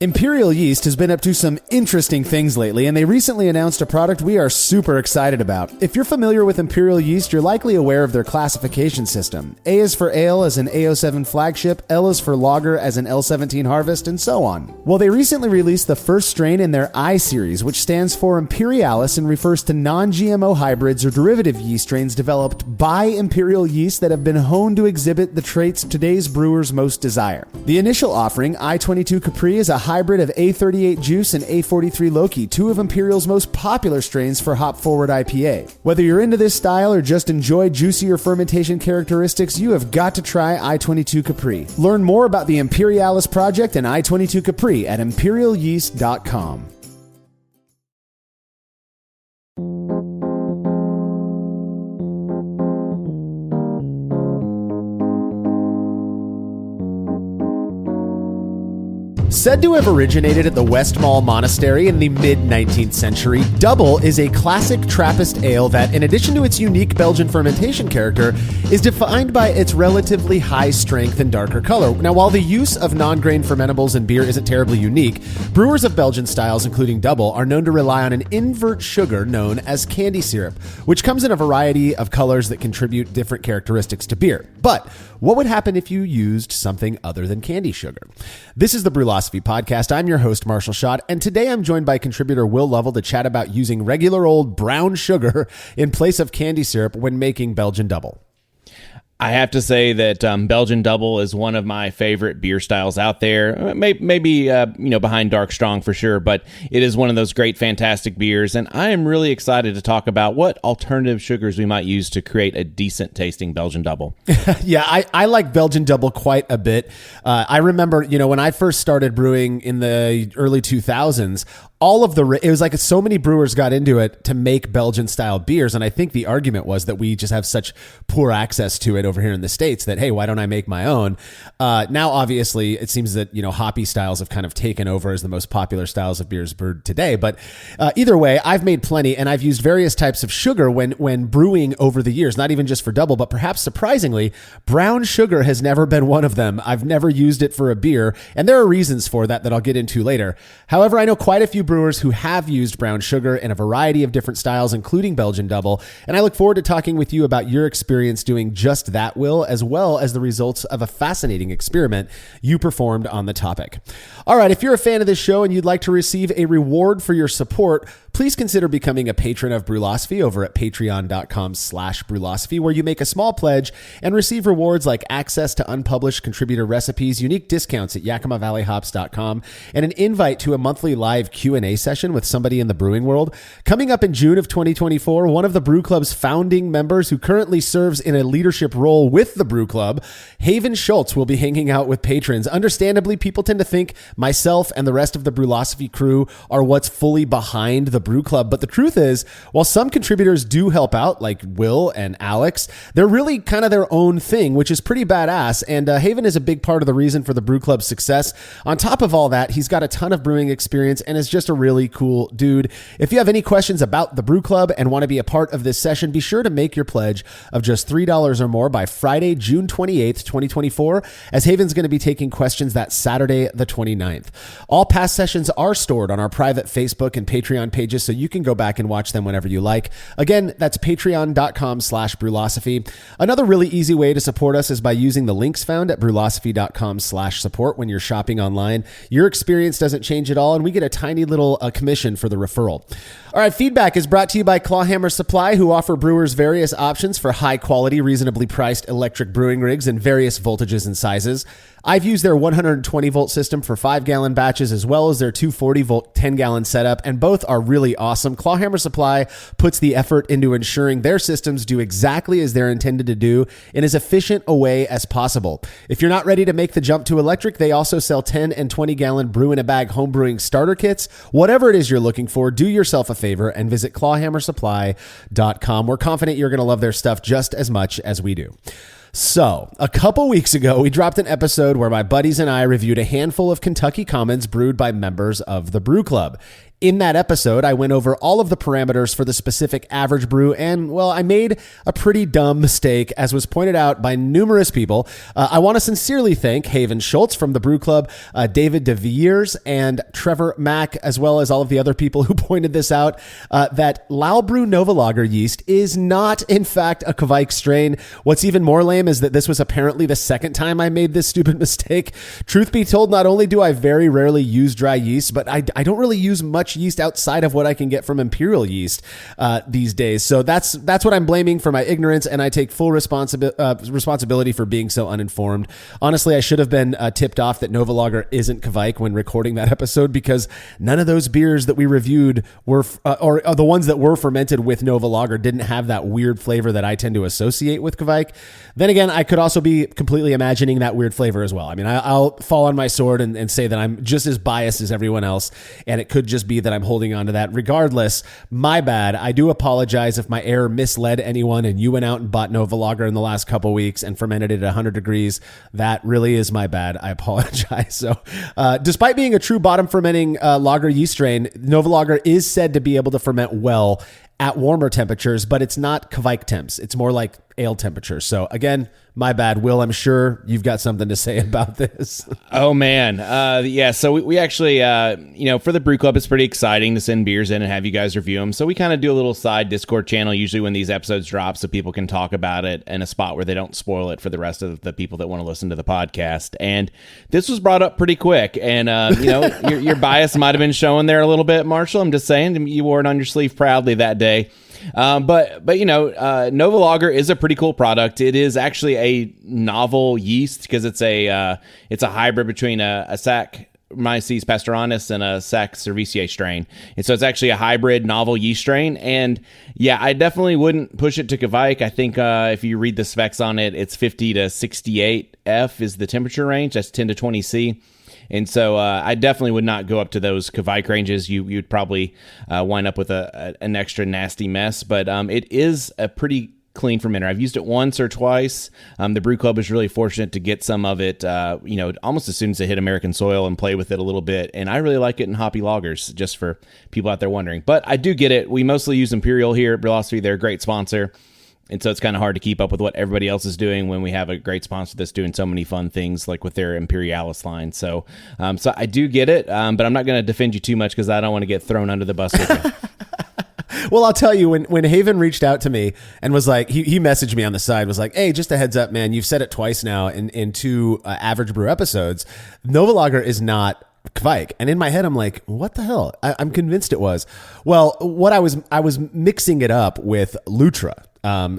Imperial Yeast has been up to some interesting things lately, and they recently announced a product we are super excited about. If you're familiar with Imperial Yeast, you're likely aware of their classification system. A is for ale as an A07 flagship, L is for lager as an L17 harvest, and so on. Well, they recently released the first strain in their I series, which stands for Imperialis and refers to non-GMO hybrids or derivative yeast strains developed by Imperial Yeast that have been honed to exhibit the traits today's brewers most desire. The initial offering, I-22 Capri, is a hybrid of A38 Juice and A43 Loki, two of Imperial's most popular strains for hop-forward IPA. Whether you're into this style or just enjoy juicier fermentation characteristics, you have got to try I-22 Capri. Learn more about the Imperialis project and I-22 Capri at imperialyeast.com. Said to have originated at the West Mall Monastery in the mid-19th century, Dubbel is a classic Trappist ale that, in addition to its unique Belgian fermentation character, is defined by its relatively high strength and darker color. Now, while the use of non-grain fermentables in beer isn't terribly unique, brewers of Belgian styles, including Dubbel, are known to rely on an invert sugar known as Candi syrup, which comes in a variety of colors that contribute different characteristics to beer. But what would happen if you used something other than candy sugar? This is the Brewlosophy Podcast. I'm your host, Marshall Schott, and today I'm joined by contributor Will Lovell to chat about using regular old brown sugar in place of candy syrup when making Belgian Dubbel. I have to say that Belgian Dubbel is one of my favorite beer styles out there. Maybe behind Dark Strong for sure, but it is one of those great, fantastic beers. And I am really excited to talk about what alternative sugars we might use to create a decent tasting Belgian Dubbel. Yeah, I like Belgian Dubbel quite a bit. I remember, when I first started brewing in the early 2000s, it was like so many brewers got into it to make Belgian style beers. And I think the argument was that we just have such poor access to it over here in the States that, hey, why don't I make my own? Now, obviously, it seems that, hoppy styles have kind of taken over as the most popular styles of beers brewed today. But either way, I've made plenty, and I've used various types of sugar when brewing over the years, not even just for Dubbel, but perhaps surprisingly, brown sugar has never been one of them. I've never used it for a beer, and there are reasons for that I'll get into later. However, I know quite a few brewers who have used brown sugar in a variety of different styles, including Belgian Dubbel, and I look forward to talking with you about your experience doing just that, Will, as well as the results of a fascinating experiment you performed on the topic. All right, if you're a fan of this show and you'd like to receive a reward for your support, please consider becoming a patron of Brewlosophy over at patreon.com/Brewlosophy, where you make a small pledge and receive rewards like access to unpublished contributor recipes, unique discounts at YakimaValleyHops.com, and an invite to a monthly live Q&A session with somebody in the brewing world. Coming up in June of 2024, one of the Brew Club's founding members who currently serves in a leadership role with the Brew Club, Haven Schultz, will be hanging out with patrons. Understandably, people tend to think myself and the rest of the Brewlosophy crew are what's fully behind the Brew Club, but the truth is, while some contributors do help out, like Will and Alex, they're really kind of their own thing, which is pretty badass, and Haven is a big part of the reason for the Brew Club's success. On top of all that, he's got a ton of brewing experience and is just a really cool dude. If you have any questions about the Brew Club and want to be a part of this session, be sure to make your pledge of just $3 or more by Friday, June 28th, 2024, as Haven's going to be taking questions that Saturday, the 29th. All past sessions are stored on our private Facebook and Patreon pages, so you can go back and watch them whenever you like. Again, that's patreon.com/Brewlosophy. Another really easy way to support us is by using the links found at brewlosophy.com/support when you're shopping online. Your experience doesn't change at all, and we get a tiny little commission for the referral. All right, feedback is brought to you by Clawhammer Supply, who offer brewers various options for high quality, reasonably priced electric brewing rigs in various voltages and sizes. I've used their 120 volt system for 5-gallon batches, as well as their 240 volt 10-gallon setup, and both are really awesome. Clawhammer Supply puts the effort into ensuring their systems do exactly as they're intended to do in as efficient a way as possible. If you're not ready to make the jump to electric, they also sell 10 and 20-gallon brew-in-a-bag homebrewing starter kits. Whatever it is you're looking for, do yourself a favor and visit clawhammersupply.com. We're confident you're going to love their stuff just as much as we do. So, a couple weeks ago, we dropped an episode where my buddies and I reviewed a handful of Kentucky Commons brewed by members of the Brew Club. in that episode, I went over all of the parameters for the specific average brew, and, well, I made a pretty dumb mistake, as was pointed out by numerous people. I want to sincerely thank Haven Schultz from the Brew Club, David DeViers, and Trevor Mack, as well as all of the other people who pointed this out, that Laubrew Nova Lager yeast is not, in fact, a Kvike strain. What's even more lame is that this was apparently the second time I made this stupid mistake. Truth be told, not only do I very rarely use dry yeast, but I don't really use much yeast outside of what I can get from imperial yeast these days. So that's what I'm blaming for my ignorance, and I take full responsibility for being so uninformed. Honestly, I should have been tipped off that Nova Lager isn't Kvike when recording that episode, because none of those beers that we reviewed were, or the ones that were fermented with Nova Lager didn't have that weird flavor that I tend to associate with Kvike. Then again, I could also be completely imagining that weird flavor as well. I mean, I'll fall on my sword and say that I'm just as biased as everyone else, and it could just be that I'm holding on to that. Regardless, my bad. I do apologize if my error misled anyone and you went out and bought Nova Lager in the last couple weeks and fermented it at 100 degrees. That really is my bad. I apologize. So, despite being a true bottom fermenting lager yeast strain, Nova Lager is said to be able to ferment well at warmer temperatures, but it's not Kvike temps. It's more like ale temperatures. So again, my bad. Will, I'm sure you've got something to say about this. Oh, man. Yeah, so we actually, for the Brew Club, it's pretty exciting to send beers in and have you guys review them. So we kind of do a little side Discord channel usually when these episodes drop so people can talk about it in a spot where they don't spoil it for the rest of the people that want to listen to the podcast. And this was brought up pretty quick. And, your bias might have been showing there a little bit, Marshall. I'm just saying, you wore it on your sleeve proudly that day. But Nova Lager is a pretty cool product. It is actually a novel yeast because it's a hybrid between a Saccharomyces pastoranus and a Sac cerevisiae strain. And so it's actually a hybrid novel yeast strain. And yeah, I definitely wouldn't push it to Kvike. I think if you read the specs on it, it's 50 to 68 F is the temperature range. That's 10 to 20 C. And so I definitely would not go up to those Kvike ranges. You'd probably wind up with an extra nasty mess. But it is a pretty clean fermenter. I've used it once or twice. The Brew Club was really fortunate to get some of it, almost as soon as it hit American soil and play with it a little bit. And I really like it in hoppy lagers, just for people out there wondering. But I do get it. We mostly use Imperial here at Brewlosophy. They're a great sponsor. And so it's kind of hard to keep up with what everybody else is doing when we have a great sponsor that's doing so many fun things like with their Imperialis line. So I do get it, but I'm not going to defend you too much because I don't want to get thrown under the bus with you. Well, I'll tell you, when Haven reached out to me and was like, he messaged me on the side, was like, hey, just a heads up, man, you've said it twice now in two Average Brew episodes. Nova Lager is not Kvike. And in my head, I'm like, what the hell? I'm convinced it was. Well, what I was mixing it up with Lutra.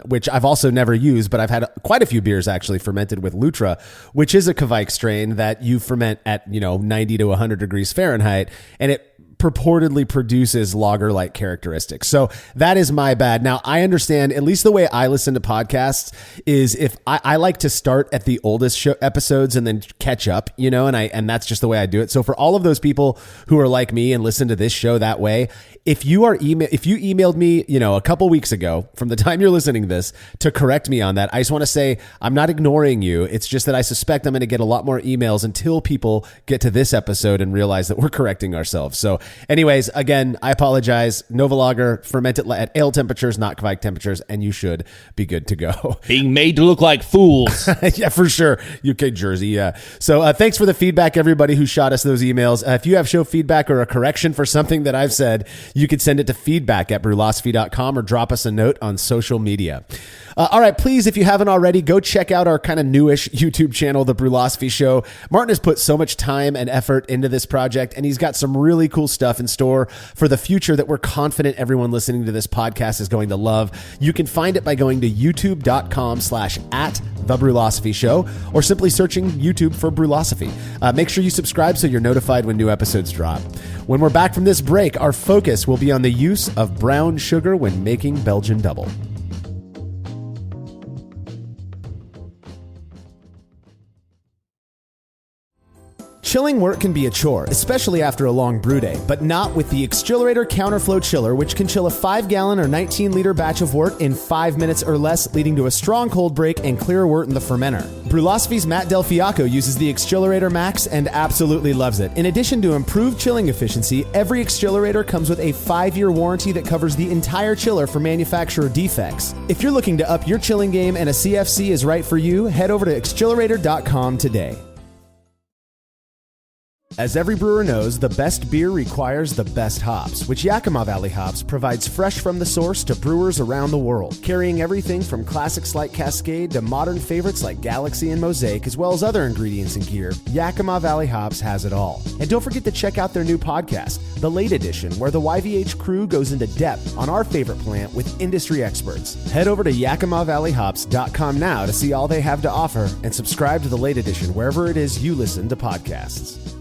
Which I've also never used, but I've had quite a few beers actually fermented with Lutra, which is a Kvike strain that you ferment at 90 to 100 degrees Fahrenheit, and it purportedly produces lager-like characteristics. So that is my bad. Now, I understand, at least the way I listen to podcasts is if I like to start at the oldest episodes and then catch up, and that's just the way I do it. So for all of those people who are like me and listen to this show that way, if you emailed me, a couple weeks ago from the time you're listening to this to correct me on that, I just want to say I'm not ignoring you. It's just that I suspect I'm going to get a lot more emails until people get to this episode and realize that we're correcting ourselves. So anyways, again, I apologize. Nova Lager, fermented at ale temperatures, not Kvike temperatures, and you should be good to go. Being made to look like fools. Yeah, for sure. UK Jersey, yeah. So thanks for the feedback, everybody who shot us those emails. If you have show feedback or a correction for something that I've said, you can send it to feedback@brewlosophy.com or drop us a note on social media. All right, please, if you haven't already, go check out our kind of newish YouTube channel, The Brewlosophy Show. Martin has put so much time and effort into this project, and he's got some really cool stuff in store for the future that we're confident everyone listening to this podcast is going to love. You can find it by going to youtube.com/@TheBrewlosophyShow or simply searching YouTube for Brewlosophy. Make sure you subscribe so you're notified when new episodes drop. When we're back from this break, our focus will be on the use of brown sugar when making Belgian Dubbel. Chilling work can be a chore, especially after a long brew day, but not with the Xchillerator Counterflow Chiller, which can chill a 5-gallon or 19-liter batch of wort in 5 minutes or less, leading to a strong cold break and clear wort in the fermenter. Brewlosophy's Matt Del Fiacco uses the Xchillerator Max and absolutely loves it. In addition to improved chilling efficiency, every Xchillerator comes with a 5-year warranty that covers the entire chiller for manufacturer defects. If you're looking to up your chilling game and a CFC is right for you, head over to xchillerator.com today. As every brewer knows, the best beer requires the best hops, which Yakima Valley Hops provides fresh from the source to brewers around the world, carrying everything from classics like Cascade to modern favorites like Galaxy and Mosaic, as well as other ingredients and gear. Yakima Valley Hops has it all. And don't forget to check out their new podcast, The Late Edition, where the YVH crew goes into depth on our favorite plant with industry experts. Head over to YakimaValleyHops.com now to see all they have to offer and subscribe to The Late Edition wherever it is you listen to podcasts.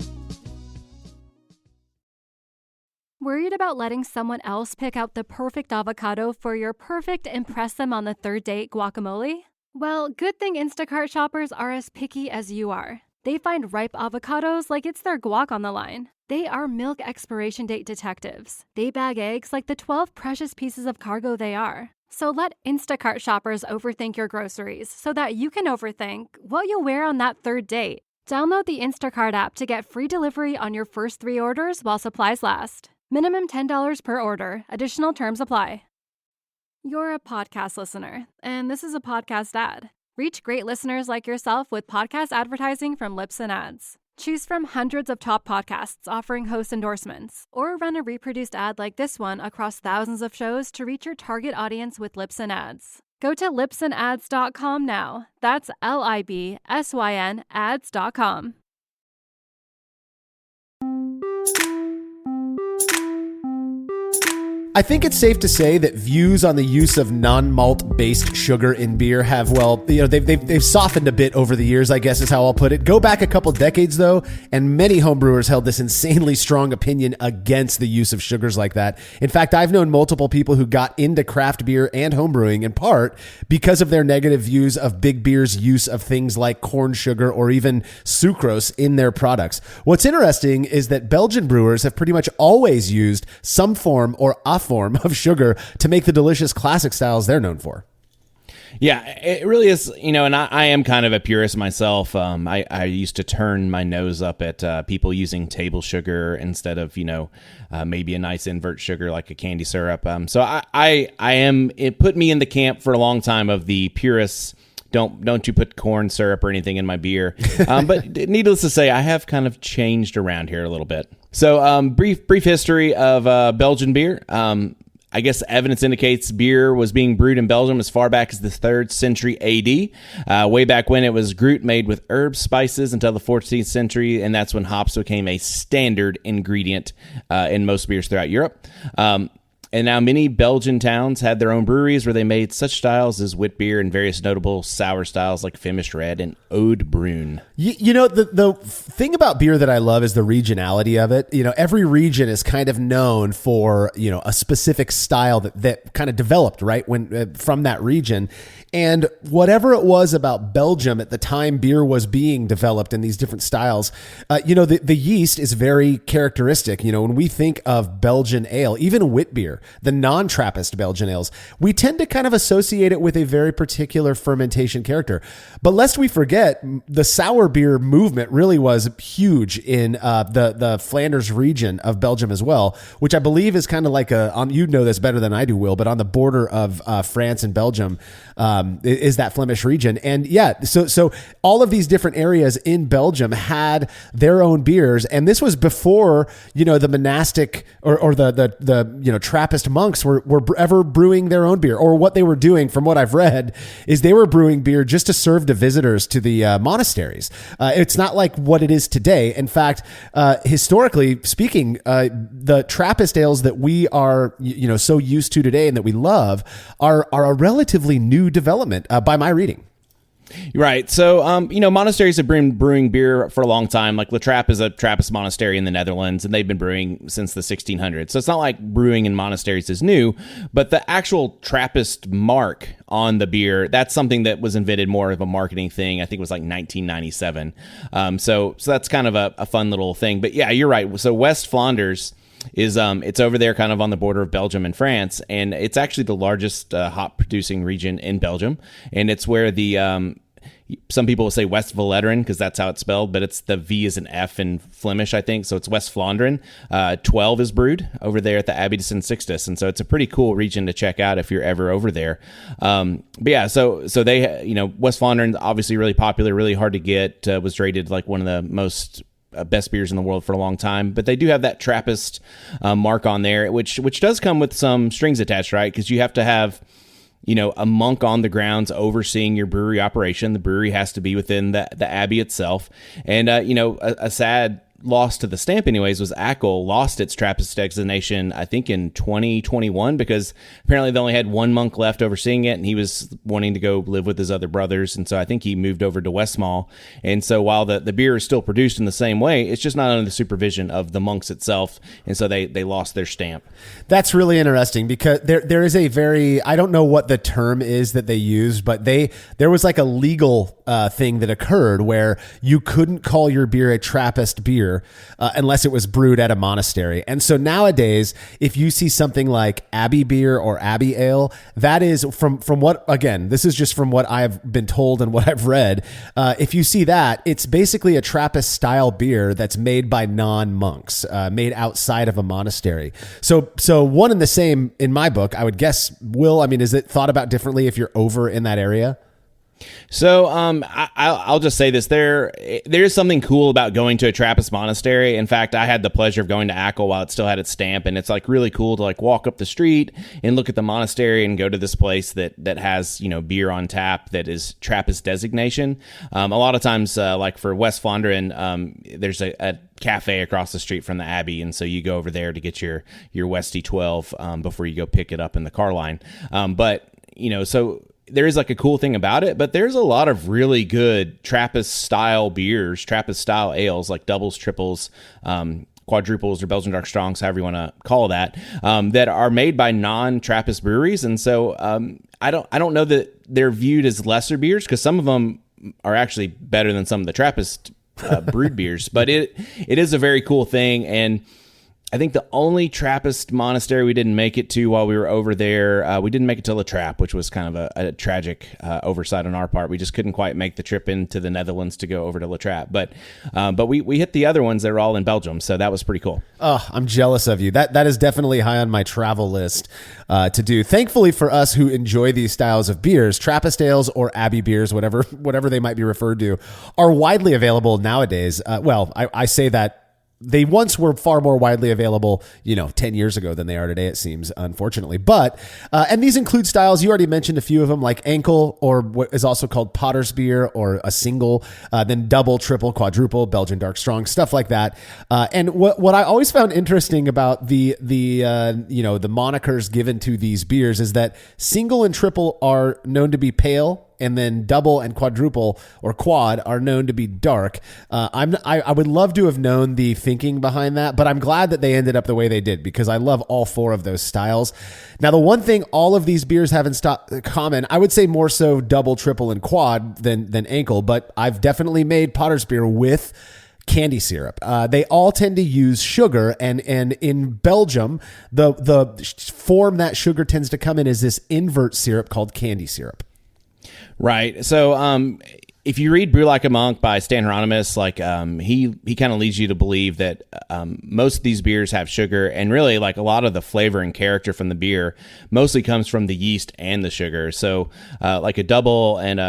Worried about letting someone else pick out the perfect avocado for your perfect impress them on the third date guacamole? Well, good thing Instacart shoppers are as picky as you are. They find ripe avocados like it's their guac on the line. They are milk expiration date detectives. They bag eggs like the 12 precious pieces of cargo they are. So let Instacart shoppers overthink your groceries so that you can overthink what you'll wear on that third date. Download the Instacart app to get free delivery on your first 3 orders while supplies last. Minimum $10 per order. Additional terms apply. You're a podcast listener, and this is a podcast ad. Reach great listeners like yourself with podcast advertising from Lips and Ads. Choose from hundreds of top podcasts offering host endorsements, or run a reproduced ad like this one across thousands of shows to reach your target audience with Lips and Ads. Go to lipsandads.com now. That's LIBSYN ads.com. I think it's safe to say that views on the use of non-malt based sugar in beer have, well, they've softened a bit over the years, I guess is how I'll put it. Go back a couple decades though, and many homebrewers held this insanely strong opinion against the use of sugars like that. In fact, I've known multiple people who got into craft beer and homebrewing in part because of their negative views of big beer's use of things like corn sugar or even sucrose in their products. What's interesting is that Belgian brewers have pretty much always used some form or a form of sugar to make the delicious classic styles they're known for. Yeah, it really is, and I am kind of a purist myself. I used to turn my nose up at people using table sugar instead of, maybe a nice invert sugar like a candy syrup. So it put me in the camp for a long time of the purists. Don't you put corn syrup or anything in my beer. But needless to say, I have kind of changed around here a little bit. So brief history of Belgian beer. I guess evidence indicates beer was being brewed in Belgium as far back as the 3rd century AD. Way back when it was Groot made with herbs, spices until the 14th century, and that's when hops became a standard ingredient in most beers throughout Europe. And now many Belgian towns had their own breweries where they made such styles as wit beer and various notable sour styles like Flemish Red and Ode Brune. The thing about beer that I love is the regionality of it. Every region is kind of known for, a specific style that kind of developed, right, when from that region. And whatever it was about Belgium at the time beer was being developed in these different styles, the yeast is very characteristic. When we think of Belgian ale, even wit beer, the non-Trappist Belgian ales, we tend to kind of associate it with a very particular fermentation character. But lest we forget, the sour beer movement really was huge in the Flanders region of Belgium as well, which I believe is kind of like you know this better than I do, Will, but on the border of France and Belgium is that Flemish region. And yeah, so all of these different areas in Belgium had their own beers. And this was before, the monastic or the Trappist monks were ever brewing their own beer, or what they were doing from what I've read is they were brewing beer just to serve to visitors to the monasteries. It's not like what it is today. In fact, historically speaking, the Trappist ales that we are, so used to today and that we love are a relatively new development by my reading. Right. So, monasteries have been brewing beer for a long time. Like La Trappe is a Trappist monastery in the Netherlands, and they've been brewing since the 1600s. So it's not like brewing in monasteries is new, but the actual Trappist mark on the beer, that's something that was invented more of a marketing thing. I think it was like 1997. So that's kind of a fun little thing. But yeah, you're right. So West Flanders is it's over there kind of on the border of Belgium and France, and it's actually the largest hop producing region in Belgium, and it's where the some people will say West Vlaanderen because that's how it's spelled, but it's the V is an F in Flemish, I think. So it's West Vlaanderen. 12 is brewed over there at the Abbey de St. Sixtus. And so it's a pretty cool region to check out if you're ever over there. But yeah, so they, West Vlaanderen, obviously really popular, really hard to get, was rated like one of the most best beers in the world for a long time, but they do have that Trappist mark on there, which does come with some strings attached, right? Because you have to have a monk on the grounds overseeing your brewery operation. The brewery has to be within the abbey itself. And, a sad loss to the stamp anyways was Akel lost its Trappist designation, I think in 2021, because apparently they only had one monk left overseeing it, and he was wanting to go live with his other brothers. And so I think he moved over to Westmalle. And so while the beer is still produced in the same way, it's just not under the supervision of the monks itself. And so they lost their stamp. That's really interesting because there is a very, I don't know what the term is that they used, but there was like a legal thing that occurred where you couldn't call your beer a Trappist beer unless it was brewed at a monastery. And so nowadays, if you see something like Abbey beer or Abbey ale, that is from what, again, this is just from what I've been told and what I've read. If you see that, it's basically a Trappist style beer that's made by non-monks, made outside of a monastery. So one and the same in my book, I would guess. Will, I mean, is it thought about differently if you're over in that area? So I'll just say this. There's something cool about going to a Trappist monastery. In fact, I had the pleasure of going to Akel while it still had its stamp, and it's like really cool to like walk up the street and look at the monastery and go to this place that has beer on tap that is Trappist designation. A lot of times, like for West Vlaanderen, there's a cafe across the street from the Abbey, and so you go over there to get your Westy 12 before you go pick it up in the car line. So there is like a cool thing about it, but there's a lot of really good Trappist style beers, Trappist style ales, like doubles, triples, quadruples, or Belgian dark strongs, however you want to call that, that are made by non-Trappist breweries. And so I don't know that they're viewed as lesser beers, because some of them are actually better than some of the Trappist brewed beers, but it is a very cool thing. And I think the only Trappist monastery we didn't make it to while we were over there, we didn't make it to La Trappe, which was kind of a tragic oversight on our part. We just couldn't quite make the trip into the Netherlands to go over to La Trappe. But we hit the other ones that were all in Belgium, so that was pretty cool. Oh, I'm jealous of you. That is definitely high on my travel list to do. Thankfully for us who enjoy these styles of beers, Trappist ales or Abbey beers, whatever they might be referred to, are widely available nowadays. I say that they once were far more widely available, 10 years ago than they are today, it seems, unfortunately. But, and these include styles, you already mentioned a few of them, like Enkel, or what is also called Potter's beer, or a single, then double, triple, quadruple, Belgian dark strong, stuff like that. And what I always found interesting about the monikers given to these beers is that single and triple are known to be pale, and then double and quadruple or quad are known to be dark. I would love to have known the thinking behind that, but I'm glad that they ended up the way they did, because I love all four of those styles. Now, the one thing all of these beers have in common, I would say more so double, triple, and quad than Enkel, but I've definitely made Potter's beer with candy syrup. They all tend to use sugar, and in Belgium, the form that sugar tends to come in is this invert syrup called candy syrup. Right. So if you read Brew Like a Monk by Stan Hieronymus, like he kind of leads you to believe that most of these beers have sugar, and really like a lot of the flavor and character from the beer mostly comes from the yeast and the sugar. So like a double and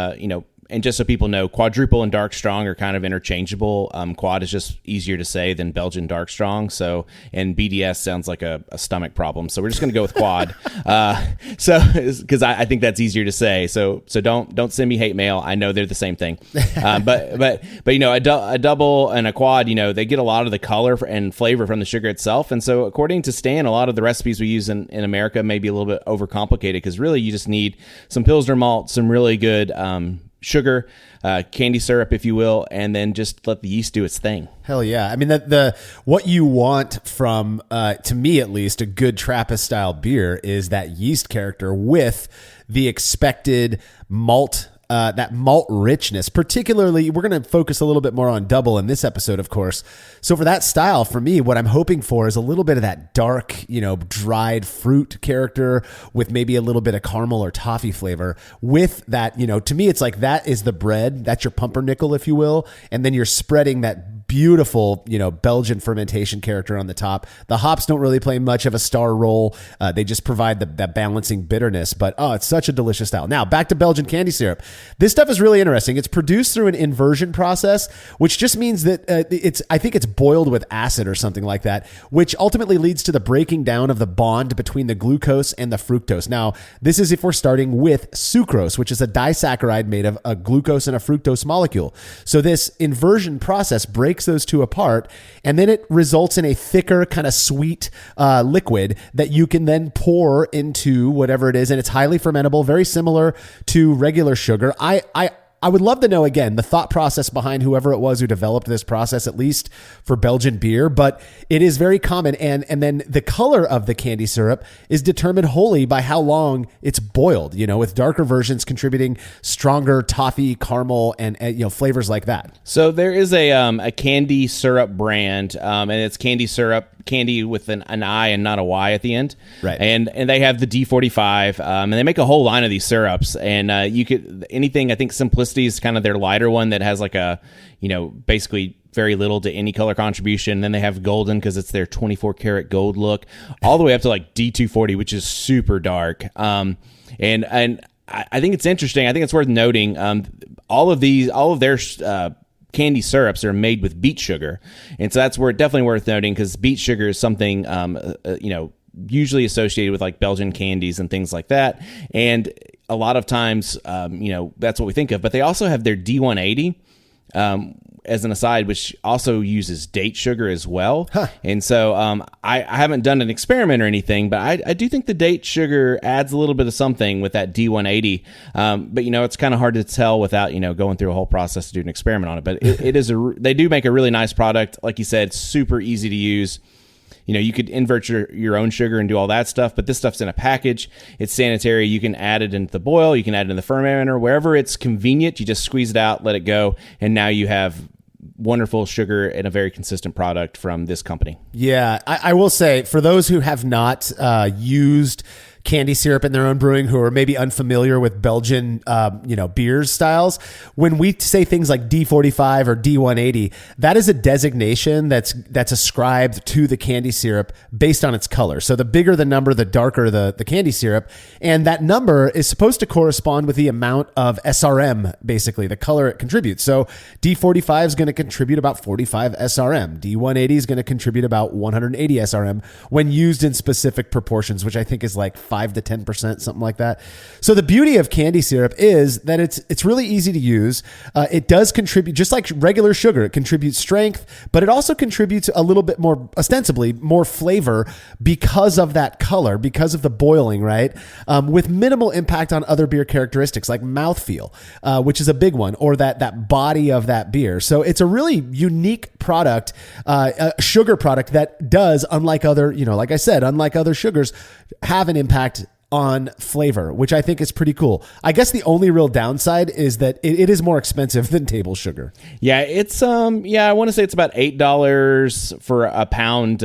and just so people know, quadruple and dark strong are kind of interchangeable. Quad is just easier to say than Belgian dark strong. So, and BDS sounds like a stomach problem. So we're just going to go with quad. Because I think that's easier to say. So don't send me hate mail. I know they're the same thing. But a double and a quad, they get a lot of the color and flavor from the sugar itself. And so according to Stan, a lot of the recipes we use in America may be a little bit overcomplicated, because really you just need some Pilsner malt, some really good sugar, candy syrup, if you will, and then just let the yeast do its thing. Hell yeah. I mean, the what you want from, to me at least, a good Trappist style beer is that yeast character with the expected malt, that malt richness. Particularly, we're going to focus a little bit more on double in this episode, of course. So for that style, for me, what I'm hoping for is a little bit of that dark, dried fruit character with maybe a little bit of caramel or toffee flavor with that, to me, it's like that is the bread. That's your pumpernickel, if you will. And then you're spreading that beautiful, Belgian fermentation character on the top. The hops don't really play much of a star role. They just provide that balancing bitterness, but it's such a delicious style. Now back to Belgian candy syrup. This stuff is really interesting. It's produced through an inversion process, which just means that I think it's boiled with acid or something like that, which ultimately leads to the breaking down of the bond between the glucose and the fructose. Now, this is if we're starting with sucrose, which is a disaccharide made of a glucose and a fructose molecule. So this inversion process breaks those two apart, and then it results in a thicker, kind of sweet liquid that you can then pour into whatever it is, and it's highly fermentable, very similar to regular sugar. I would love to know, again, the thought process behind whoever it was who developed this process, at least for Belgian beer, but it is very common. And then the color of the candy syrup is determined wholly by how long it's boiled, with darker versions contributing stronger toffee, caramel, and flavors like that. So there is a candy syrup brand, and it's candy syrup, candy with an I and not a Y at the end. Right. And they have the D-45, and they make a whole line of these syrups. And you could, anything, I think Simplicity is kind of their lighter one that has like a, basically very little to any color contribution. Then they have Golden because it's their 24 karat gold look, all the way up to like D-240, which is super dark. And I think it's interesting. I think it's worth noting, all of their candy syrups are made with beet sugar. And so that's definitely worth noting, because beet sugar is something, usually associated with like Belgian candies and things like that. And a lot of times, that's what we think of, but they also have their D180, as an aside, which also uses date sugar as well. Huh. And so I haven't done an experiment or anything, but I do think the date sugar adds a little bit of something with that D180. But, it's kind of hard to tell without, going through a whole process to do an experiment on it. But they do make a really nice product. Like you said, super easy to use. You could invert your own sugar and do all that stuff, but this stuff's in a package. It's sanitary. You can add it into the boil. You can add it in the fermenter. Wherever it's convenient, you just squeeze it out, let it go, and now you have wonderful sugar and a very consistent product from this company. Yeah, I will say, for those who have not used candy syrup in their own brewing, who are maybe unfamiliar with Belgian, beers styles, when we say things like D-45 or D-180, that is a designation that's ascribed to the candy syrup based on its color. So the bigger the number, the darker the candy syrup. And that number is supposed to correspond with the amount of SRM, basically, the color it contributes. So D-45 is going to contribute about 45 SRM. D-180 is going to contribute about 180 SRM when used in specific proportions, which I think is like 5 to 10%, something like that. So the beauty of candy syrup is that it's really easy to use. It does contribute, just like regular sugar, it contributes strength, but it also contributes a little bit more, ostensibly more flavor because of that color, because of the boiling, right? With minimal impact on other beer characteristics like mouthfeel, which is a big one, or that body of that beer. So it's a really unique product, a sugar product that does, unlike other, like I said, unlike other sugars, have an impact on flavor, which I think is pretty cool. I guess the only real downside is that it is more expensive than table sugar. Yeah, it's I want to say it's about $8 for a pound.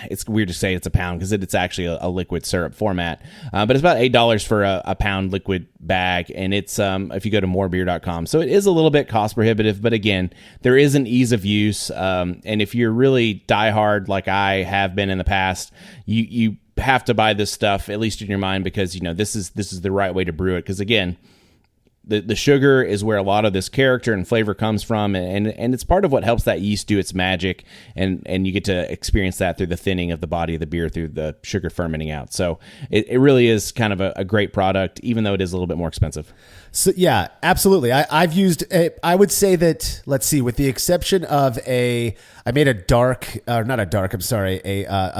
It's weird to say it's a pound because it's actually a liquid syrup format, but it's about $8 for a pound liquid bag, and it's if you go to morebeer.com. So it is a little bit cost prohibitive, but again, there is an ease of use, and if you're really diehard like I have been in the past, you have to buy this stuff, at least in your mind, because this is the right way to brew it, because again, the sugar is where a lot of this character and flavor comes from, and it's part of what helps that yeast do its magic, and you get to experience that through the thinning of the body of the beer through the sugar fermenting out. So it really is kind of a great product, even though it is a little bit more expensive. So yeah, absolutely. I've used, I would say that, let's see, with the exception of I made a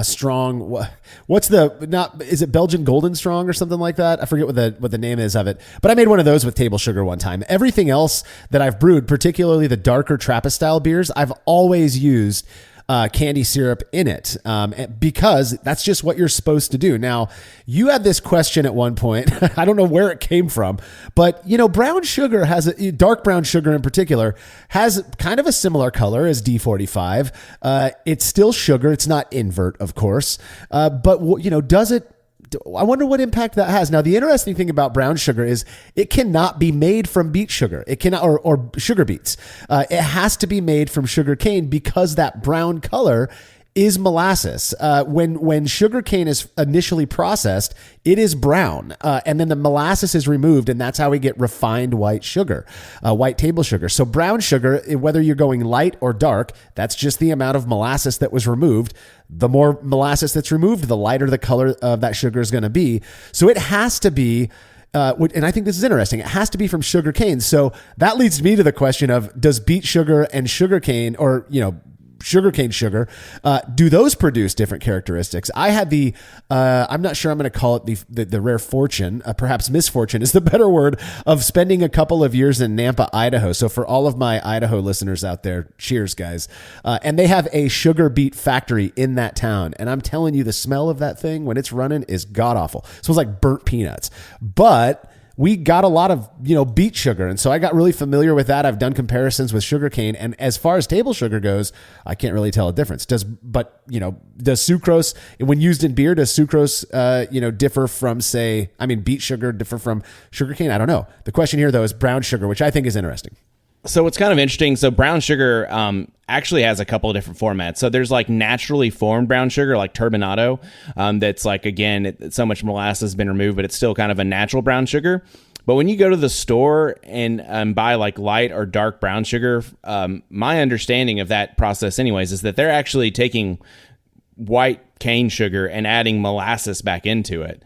strong, is it Belgian Golden Strong or something like that? I forget what the name is of it, but I made one of those with table sugar one time. Everything else that I've brewed, particularly the darker Trappist style beers, I've always used candy syrup in it, because that's just what you're supposed to do. Now, you had this question at one point. I don't know where it came from, but brown sugar dark brown sugar in particular has kind of a similar color as D-45. It's still sugar. It's not invert, of course. But does it? I wonder what impact that has. Now, the interesting thing about brown sugar is it cannot be made from beet sugar. It cannot, or sugar beets. It has to be made from sugar cane because that brown color is molasses. When sugar cane is initially processed, it is brown, and then the molasses is removed, and that's how we get refined white sugar, white table sugar. So brown sugar, whether you're going light or dark, that's just the amount of molasses that was removed. The more molasses that's removed, the lighter the color of that sugar is going to be. So it has to be, and I think this is interesting, it has to be from sugar cane. So that leads me to the question of, does beet sugar and sugar cane, or sugarcane sugar, do those produce different characteristics? I had I'm not sure I'm going to call it the rare fortune, perhaps misfortune is the better word, of spending a couple of years in Nampa, Idaho. So for all of my Idaho listeners out there, cheers, guys. And they have a sugar beet factory in that town. And I'm telling you, the smell of that thing when it's running is god awful. It smells like burnt peanuts. But we got a lot of, beet sugar. And so I got really familiar with that. I've done comparisons with sugarcane. And as far as table sugar goes, I can't really tell a difference. Does sucrose, when used in beer, does sucrose, differ from, beet sugar differ from sugarcane? I don't know. The question here, though, is brown sugar, which I think is interesting. So it's kind of interesting. So brown sugar actually has a couple of different formats. So there's like naturally formed brown sugar, like turbinado, that's like, again, so much molasses has been removed, but it's still kind of a natural brown sugar. But when you go to the store and buy like light or dark brown sugar, my understanding of that process anyways is that they're actually taking white cane sugar and adding molasses back into it.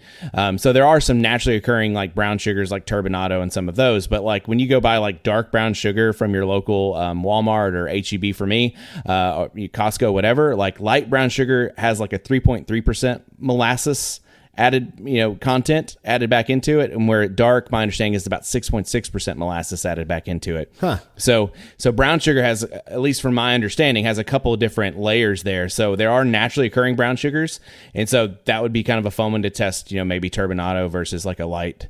So there are some naturally occurring like brown sugars like turbinado and some of those, but like when you go buy like dark brown sugar from your local Walmart or HEB for me, or Costco, whatever, like light brown sugar has like a 3.3% molasses added, content added back into it, and where dark, my understanding is about 6.6% molasses added back into it. Huh. So brown sugar has, at least from my understanding, has a couple of different layers there. So there are naturally occurring brown sugars, and so that would be kind of a fun one to test. Maybe turbinado versus like a light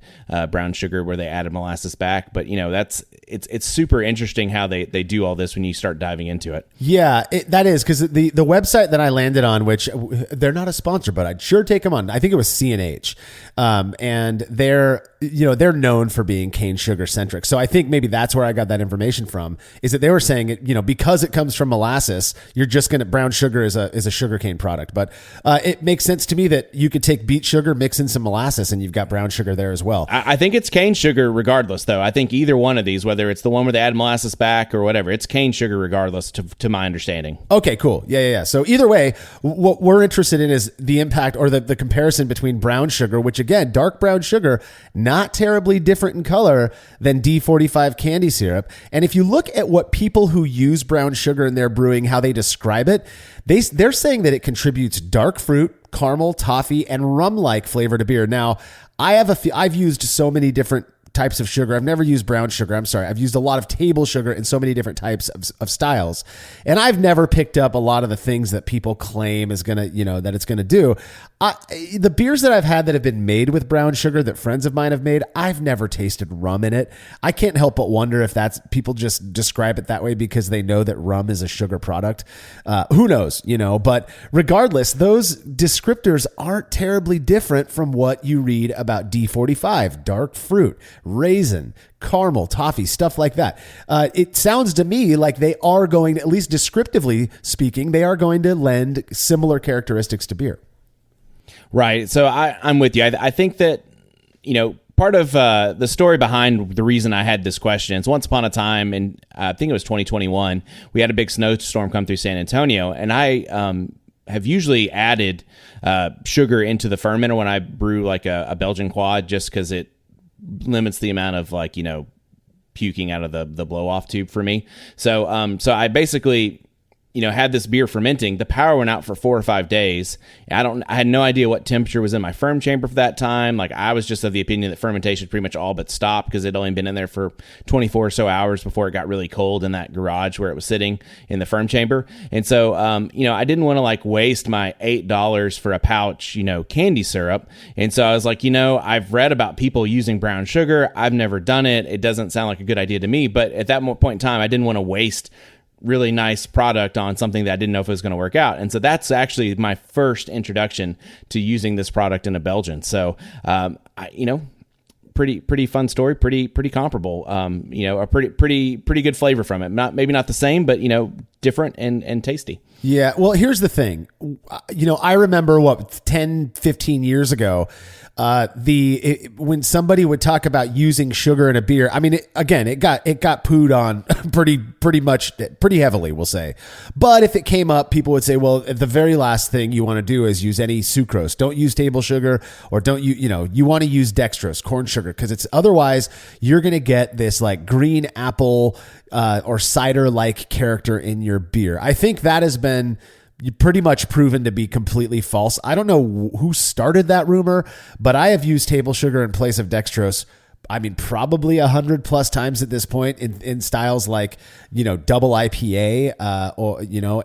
brown sugar where they added molasses back. But it's super interesting how they do all this when you start diving into it. Yeah, that is, because the website that I landed on, which they're not a sponsor, but I'd sure take them on. I think it was C&H, and they're known for being cane sugar centric. So I think maybe that's where I got that information from, is that they were saying it, because it comes from molasses, you're just going to, brown sugar is a sugar cane product. But it makes sense to me that you could take beet sugar, mix in some molasses, and you've got brown sugar there as well. I think it's cane sugar regardless, though. I think either one of these, whether it's the one where they add molasses back or whatever, it's cane sugar regardless, to my understanding. Okay, cool. Yeah. So either way, what we're interested in is the impact, or the comparison between brown sugar, which again, dark brown sugar, not terribly different in color than D-45 candy syrup. And if you look at what people who use brown sugar in their brewing, how they describe it, they're saying that it contributes dark fruit, caramel, toffee, and rum-like flavor to beer. Now, I've used so many different types of sugar. I've never used brown sugar. I'm sorry. I've used a lot of table sugar in so many different types of styles. And I've never picked up a lot of the things that people claim is going to, that it's going to do. The beers that I've had that have been made with brown sugar that friends of mine have made, I've never tasted rum in it. I can't help but wonder if that's, people just describe it that way because they know that rum is a sugar product. Who knows, but regardless, those descriptors aren't terribly different from what you read about D-45, dark fruit, raisin, caramel, toffee, stuff like that. It sounds to me like they are going, at least descriptively speaking, they are going to lend similar characteristics to beer. Right. So I'm with you. I think that, part of the story behind the reason I had this question is once upon a time, and I think it was 2021, we had a big snowstorm come through San Antonio, and I have usually added sugar into the fermenter when I brew like a Belgian quad, just because it limits the amount of puking out of the blow off tube for me. So I basically had this beer fermenting, the power went out for 4 or 5 days. I had no idea what temperature was in my firm chamber for that time. Like, I was just of the opinion that fermentation pretty much all but stopped because it'd only been in there for 24 or so hours before it got really cold in that garage where it was sitting in the firm chamber. And so, I didn't want to like waste my $8 for a pouch, Candi syrup. And so I was like, I've read about people using brown sugar. I've never done it. It doesn't sound like a good idea to me. But at that point in time, I didn't want to waste really nice product on something that I didn't know if it was going to work out. And so that's actually my first introduction to using this product in a Belgian. So, pretty fun story, pretty comparable, a pretty good flavor from it. Maybe not the same, but, different and tasty. Yeah. Well, here's the thing. I remember 10, 15 years ago, when somebody would talk about using sugar in a beer, I mean, it got pooed on pretty heavily, we'll say. But if it came up, people would say, well, the very last thing you want to do is use any sucrose. Don't use table sugar, or you want to use dextrose, corn sugar, because it's otherwise you're going to get this like green apple, or cider-like character in your beer. I think that has been pretty much proven to be completely false. I don't know who started that rumor, but I have used table sugar in place of dextrose, I mean, probably 100+ times at this point in styles like, double IPA,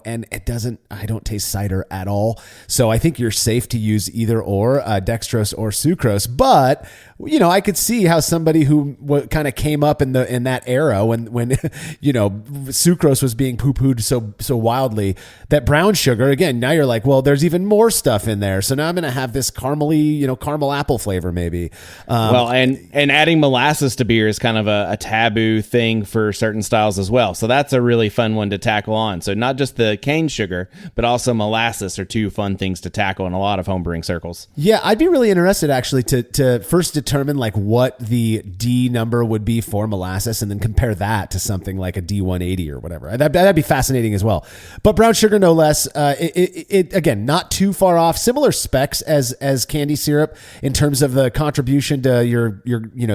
and I don't taste cider at all. So I think you're safe to use either or, dextrose or sucrose. But, I could see how somebody who kind of came up in that era when sucrose was being poo-pooed so wildly, that brown sugar, again, now you're like, well, there's even more stuff in there. So now I'm going to have this caramel apple flavor maybe. And adding molasses to beer is kind of a taboo thing for certain styles as well. So that's a really fun one to tackle on. So not just the cane sugar, but also molasses are two fun things to tackle in a lot of homebrewing circles. Yeah, I'd be really interested actually to first determine like what the D number would be for molasses, and then compare that to something like a D180 or whatever. That'd be fascinating as well. But brown sugar, no less. It again, not too far off. Similar specs as Candi syrup in terms of the contribution to your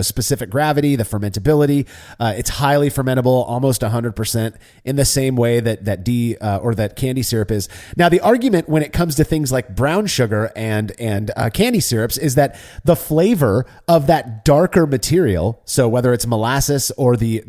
specific gravity, the fermentability. It's highly fermentable, almost 100%, in the same way that D or that Candi syrup is. Now, the argument when it comes to things like brown sugar and Candi syrups is that the flavor of that darker material, so whether it's molasses or the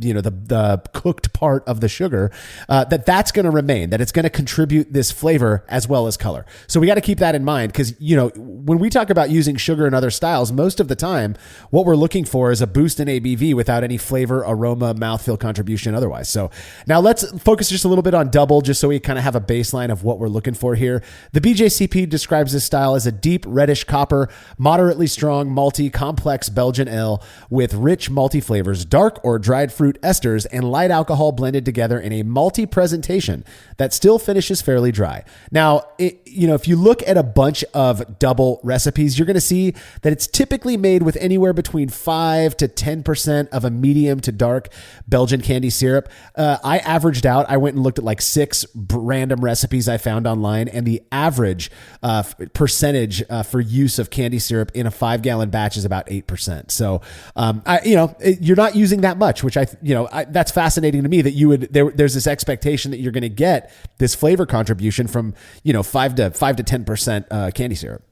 cooked part of the sugar, that's going to remain, that it's going to contribute this flavor as well as color. So we got to keep that in mind, because when we talk about using sugar in other styles, most of the time what we're looking for is a boost in ABV without any flavor, aroma, mouthfeel contribution otherwise. So now let's focus just a little bit on double, just so we kind of have a baseline of what we're looking for here. The BJCP describes this style as a deep reddish copper, moderately strong, malty, complex Belgian ale with rich malty flavors, dark or dried fruit esters, and light alcohol blended together in a malty presentation that still finishes fairly dry. Now, if you look at a bunch of double recipes, you're going to see that it's typically made with anywhere between 5 to 10% of a medium to dark Belgian Candi syrup. I averaged out, I went and looked at like 6 random recipes I found online, and the average percentage for use of Candi syrup in a 5-gallon batch is about 8%. So, you're not using that much, which that's fascinating to me, that there's this expectation that you're going to get this flavor contribution from, 5 to 10% Candi syrup.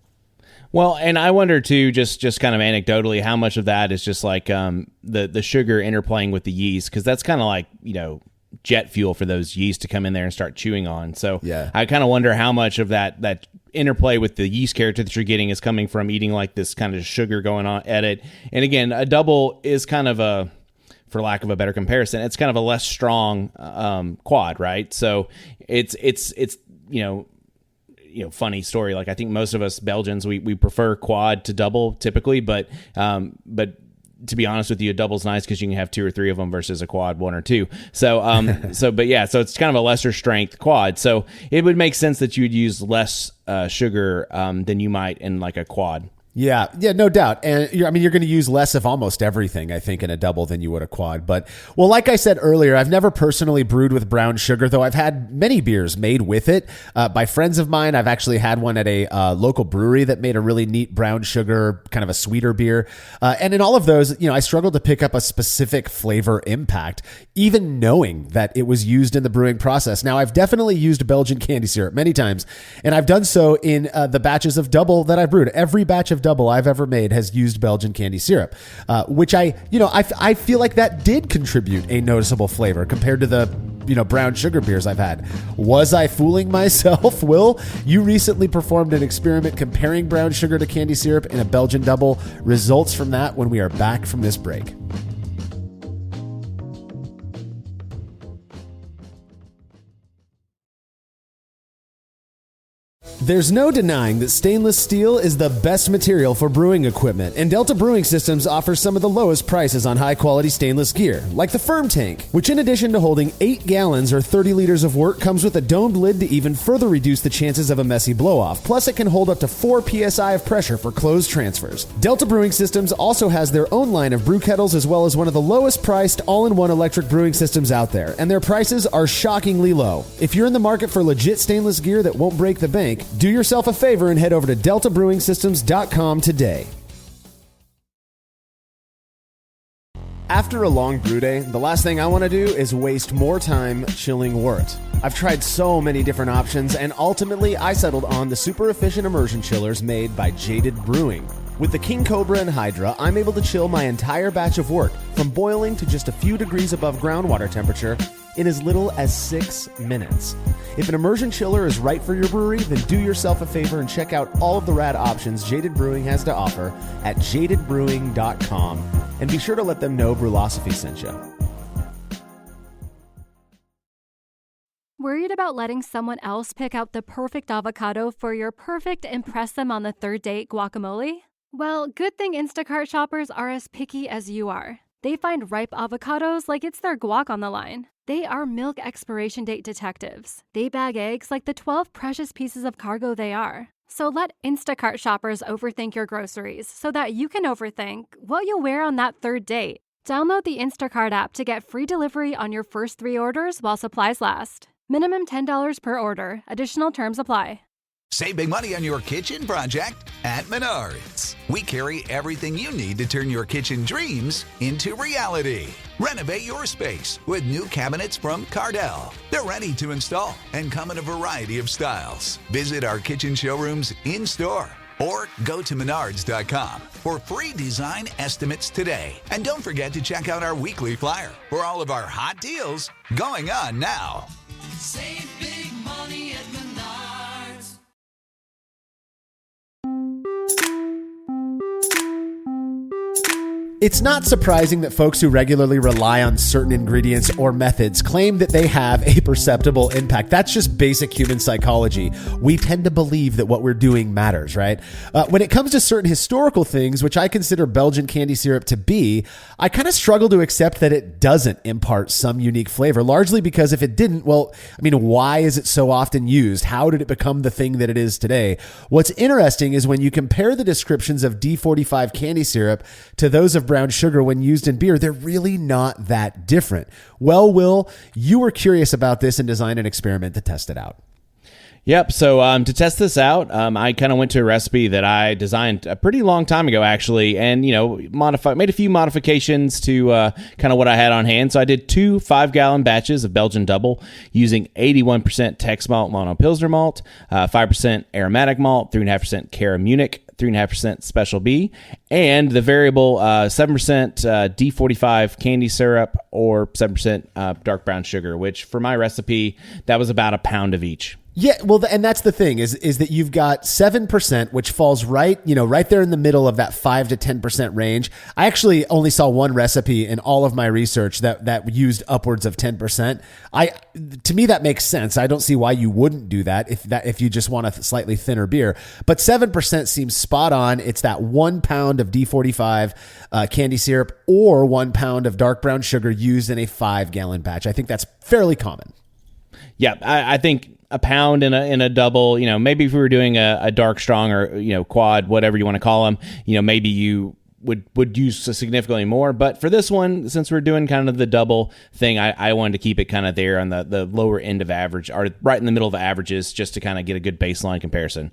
Well, and I wonder too, just kind of anecdotally, how much of that is just like the sugar interplaying with the yeast, because that's kind of like jet fuel for those yeast to come in there and start chewing on. So yeah. I kind of wonder how much of that interplay with the yeast character that you're getting is coming from eating like this kind of sugar going on at it. And again, a double is kind of for lack of a better comparison, it's kind of a less strong quad, right? So it's funny story. Like, I think most of us Belgians, we prefer quad to double typically, but to be honest with you, a double's nice because you can have 2 or 3 of them versus a quad 1 or 2. So, so it's kind of a lesser strength quad. So it would make sense that you would use less sugar than you might in like a quad. Yeah, no doubt. And you're going to use less of almost everything, I think, in a double than you would a quad. But, well, like I said earlier, I've never personally brewed with brown sugar, though I've had many beers made with it by friends of mine. I've actually had one at a local brewery that made a really neat brown sugar, kind of a sweeter beer. And in all of those, I struggled to pick up a specific flavor impact, even knowing that it was used in the brewing process. Now, I've definitely used Belgian candy syrup many times, and I've done so in the batches of double that I brewed. Every batch of double I've ever made has used Belgian candy syrup, which I feel like that did contribute a noticeable flavor compared to the brown sugar beers I've had. Was I fooling myself? Will, you recently performed an experiment comparing brown sugar to candy syrup in a Belgian double. Results from that when we are back from this break. There's no denying that stainless steel is the best material for brewing equipment, and Delta Brewing Systems offers some of the lowest prices on high-quality stainless gear, like the Firm Tank, which in addition to holding 8 gallons or 30 liters of wort, comes with a domed lid to even further reduce the chances of a messy blow-off. Plus, it can hold up to 4 psi of pressure for closed transfers. Delta Brewing Systems also has their own line of brew kettles, as well as one of the lowest-priced all-in-one electric brewing systems out there, and their prices are shockingly low. If you're in the market for legit stainless gear that won't break the bank, do yourself a favor and head over to deltabrewingsystems.com today. After a long brew day, the last thing I want to do is waste more time chilling wort. I've tried so many different options, and ultimately I settled on the super efficient immersion chillers made by Jaded Brewing. With the King Cobra and Hydra, I'm able to chill my entire batch of wort from boiling to just a few degrees above groundwater temperature in as little as 6 minutes. If an immersion chiller is right for your brewery, then do yourself a favor and check out all of the rad options Jaded Brewing has to offer at jadedbrewing.com, and be sure to let them know Brewlosophy sent you. Worried about letting someone else pick out the perfect avocado for your perfect impress them on the third date guacamole? Well, good thing Instacart shoppers are as picky as you are. They find ripe avocados like it's their guac on the line. They are milk expiration date detectives. They bag eggs like the 12 precious pieces of cargo they are. So let Instacart shoppers overthink your groceries so that you can overthink what you'll wear on that third date. Download the Instacart app to get free delivery on your first 3 orders while supplies last. Minimum $10 per order. Additional terms apply. Save big money on your kitchen project at Menards. We carry everything you need to turn your kitchen dreams into reality. Renovate your space with new cabinets from Cardell. They're ready to install and come in a variety of styles. Visit our kitchen showrooms in-store or go to menards.com for free design estimates today. And don't forget to check out our weekly flyer for all of our hot deals going on now. Save big money at Menards. It's not surprising that folks who regularly rely on certain ingredients or methods claim that they have a perceptible impact. That's just basic human psychology. We tend to believe that what we're doing matters, right? When it comes to certain historical things, which I consider Belgian candy syrup to be, I kind of struggle to accept that it doesn't impart some unique flavor, largely because if it didn't, well, I mean, why is it so often used? How did it become the thing that it is today? What's interesting is when you compare the descriptions of D-45 candy syrup to those of brown sugar when used in beer, they're really not that different. Well, Will, you were curious about this and designed an experiment to test it out. Yep. So to test this out, I kind of went to a recipe that I designed a pretty long time ago, actually, and made a few modifications to kind of what I had on hand. So I did 2 5-gallon batches of Belgian Dubbel using 81% Tex malt mono pilsner malt, 5% aromatic malt, 3.5% Cara Munich, 3.5% Special B, and the variable 7% D-45 candy syrup or 7% dark brown sugar, which for my recipe, that was about a pound of each. Yeah, well, and that's the thing is that you've got 7%, which falls right there in the middle of that 5 to 10% range. I actually only saw one recipe in all of my research that used upwards of 10%. To me, that makes sense. I don't see why you wouldn't do that if you just want a slightly thinner beer. But 7% seems spot on. It's that 1 pound of D-45 candy syrup or 1 pound of dark brown sugar used in a 5-gallon batch. I think that's fairly common. Yeah, I think a pound in a double. Maybe if we were doing a dark strong or quad, whatever you want to call them, maybe you would use significantly more. But for this one, since we're doing kind of the double thing, I wanted to keep it kind of there on the lower end of average, or right in the middle of averages, just to kind of get a good baseline comparison.